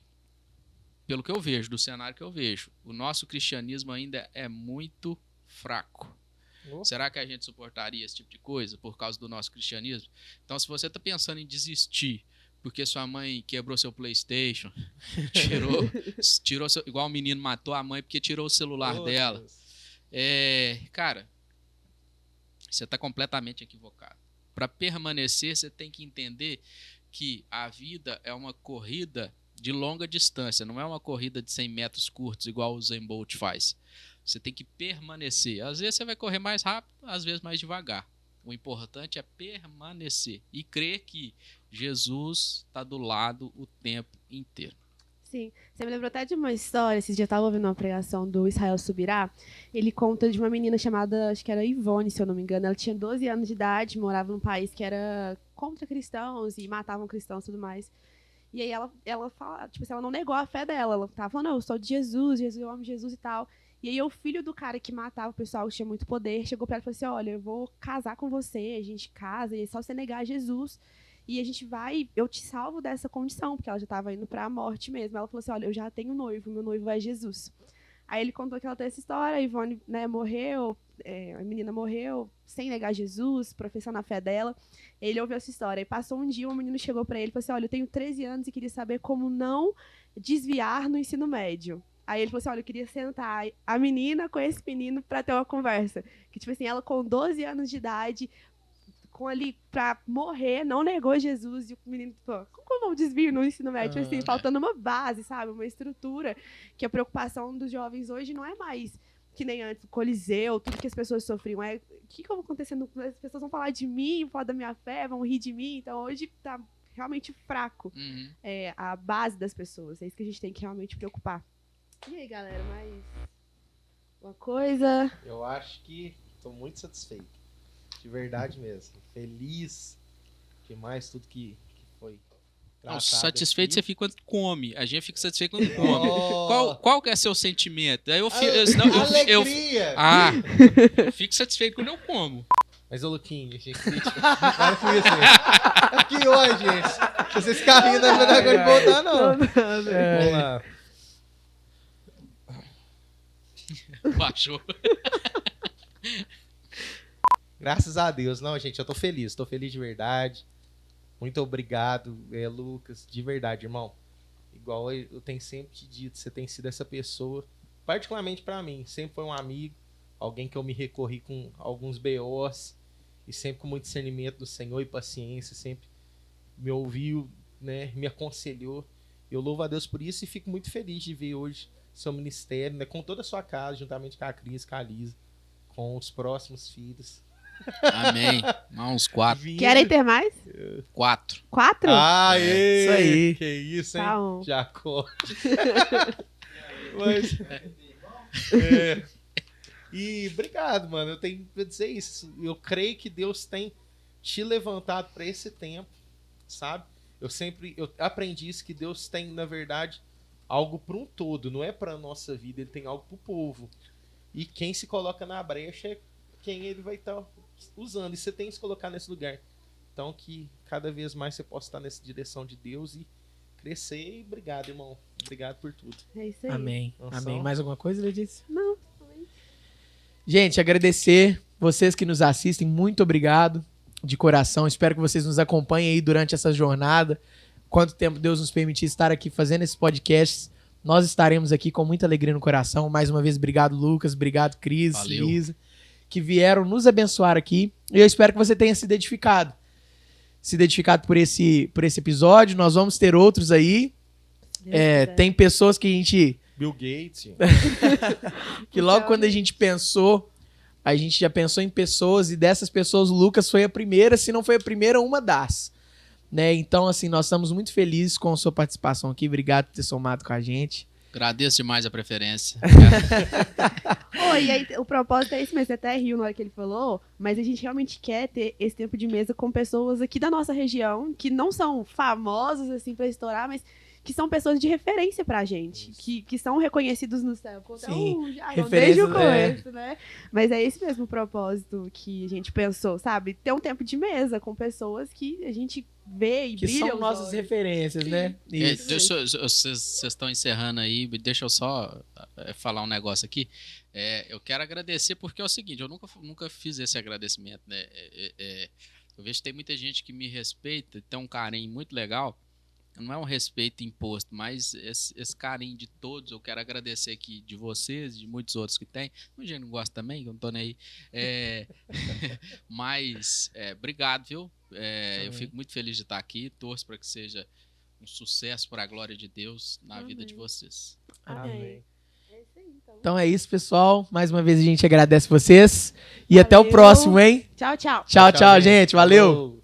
pelo que eu vejo, do cenário que eu vejo, o nosso cristianismo ainda é muito fraco. Será que a gente suportaria esse tipo de coisa por causa do nosso cristianismo? Então, se você tá pensando em desistir porque sua mãe quebrou seu PlayStation, tirou seu, igual o menino matou a mãe porque tirou o celular dela. Cara, você tá completamente equivocado. Para permanecer, você tem que entender que a vida é uma corrida de longa distância, não é uma corrida de 100 metros curtos, igual o Usain Bolt faz. Você tem que permanecer. Às vezes você vai correr mais rápido, às vezes mais devagar. O importante é permanecer e crer que Jesus está do lado o tempo inteiro. Sim, você me lembrou até de uma história, esses dias eu estava ouvindo uma pregação do Israel Subirá, ele conta de uma menina chamada, acho que era Ivone, se eu não me engano, ela tinha 12 anos de idade, morava num país que era contra cristãos e matavam cristãos e tudo mais. E aí ela fala, tipo assim, ela não negou a fé dela, ela tava falando, não, eu sou de Jesus, eu amo Jesus e tal. E aí o filho do cara que matava o pessoal, que tinha muito poder, chegou pra ela e falou assim, olha, eu vou casar com você, a gente casa, e é só você negar Jesus. E a gente vai, eu te salvo dessa condição, porque ela já estava indo para a morte mesmo. Ela falou assim, olha, eu já tenho noivo, meu noivo é Jesus. Aí ele contou que ela tem essa história, a Ivone, né, morreu, a menina morreu sem negar Jesus, professando a fé dela. Ele ouviu essa história. E passou um dia, um menino chegou para ele e falou assim, olha, eu tenho 13 anos e queria saber como não desviar no ensino médio. Aí ele falou assim, olha, eu queria sentar a menina com esse menino para ter uma conversa. Que, tipo assim, ela com 12 anos de idade, ali pra morrer, não negou Jesus, e o menino, pô, como eu desvio no ensino médio, assim, faltando uma base, sabe, uma estrutura, que a preocupação dos jovens hoje não é mais que nem antes, o Coliseu, tudo que as pessoas sofriam, o que vai acontecendo, as pessoas vão falar de mim, vão falar da minha fé, vão rir de mim, então hoje tá realmente fraco a base das pessoas, é isso que a gente tem que realmente preocupar. E aí, galera, mais uma coisa? Eu acho que tô muito satisfeito. De verdade mesmo. Feliz demais tudo que foi tratado. Não, satisfeito aqui. Você fica quando come. A gente fica satisfeito quando come. Oh. Qual que é seu sentimento? Aí eu fico, alegria! Eu fico satisfeito quando eu como. Mas, ô Luquinho, gente, para com isso, gente. Aqui hoje, gente. Vocês carrinhos não é melhor de voltar, não. Vamos lá. Baixou. Graças a Deus. Não, gente, eu tô feliz de verdade. Muito obrigado, Lucas, de verdade, irmão. Igual eu tenho sempre te dito, você tem sido essa pessoa, particularmente pra mim, sempre foi um amigo, alguém que eu me recorri com alguns BOs, e sempre com muito discernimento do Senhor e paciência, sempre me ouviu, né, me aconselhou. Eu louvo a Deus por isso e fico muito feliz de ver hoje seu ministério, né, com toda a sua casa, juntamente com a Cris, com a Lisa, com os próximos filhos. Amém. Uns 4. Querem ter mais? 4. 4? Isso aí. Que isso, hein? Tá Jacó. Mas, E obrigado, mano. Eu tenho pra dizer isso. Eu creio que Deus tem te levantado para esse tempo, sabe? Eu aprendi isso, que Deus tem, na verdade, algo para um todo. Não é para nossa vida, Ele tem algo para o povo. E quem se coloca na brecha é quem Ele vai estar usando, e você tem que se colocar nesse lugar. Então que cada vez mais você possa estar nessa direção de Deus e crescer. E obrigado, irmão. Obrigado por tudo. É isso aí. Amém. Amém. Mais alguma coisa, Letícia? Não. Gente, agradecer vocês que nos assistem. Muito obrigado de coração. Espero que vocês nos acompanhem aí durante essa jornada. Quanto tempo Deus nos permitir estar aqui fazendo esse podcast, nós estaremos aqui com muita alegria no coração. Mais uma vez, obrigado, Lucas. Obrigado, Cris, Valeu. Lisa, que vieram nos abençoar aqui. E eu espero que você tenha se identificado. Por esse episódio. Nós vamos ter outros aí. Tem pessoas que a gente... Bill Gates. que logo quando a gente já pensou em pessoas, e dessas pessoas o Lucas foi a primeira, se não foi a primeira, uma das. Né? Então, assim, nós estamos muito felizes com a sua participação aqui. Obrigado por ter somado com a gente. Agradeço demais a preferência. E aí, o propósito é esse mesmo. Você até riu na hora que ele falou, mas a gente realmente quer ter esse tempo de mesa com pessoas aqui da nossa região, que não são famosas, assim, pra estourar, mas que são pessoas de referência pra gente, que são reconhecidos no céu. Sim, Desde o começo, né? Mas é esse mesmo propósito que a gente pensou, sabe? Ter um tempo de mesa com pessoas que a gente vê e Que brilha são os nossas olhos. referências, né? Isso. Vocês estão encerrando aí, deixa eu só falar um negócio aqui. Eu quero agradecer porque é o seguinte, eu nunca fiz esse agradecimento, né? Eu vejo que tem muita gente que me respeita, tem um carinho muito legal. Não é um respeito imposto, mas esse carinho de todos, eu quero agradecer aqui de vocês, de muitos outros que tem. Muita gente não gosta também, que eu não tô nem aí. Mas, obrigado, viu? Eu fico muito feliz de estar aqui, torço para que seja um sucesso para a glória de Deus na vida de vocês. Amém. Então é isso, pessoal. Mais uma vez a gente agradece vocês. E até o próximo, hein? Tchau, tchau. Tchau, gente. Valeu.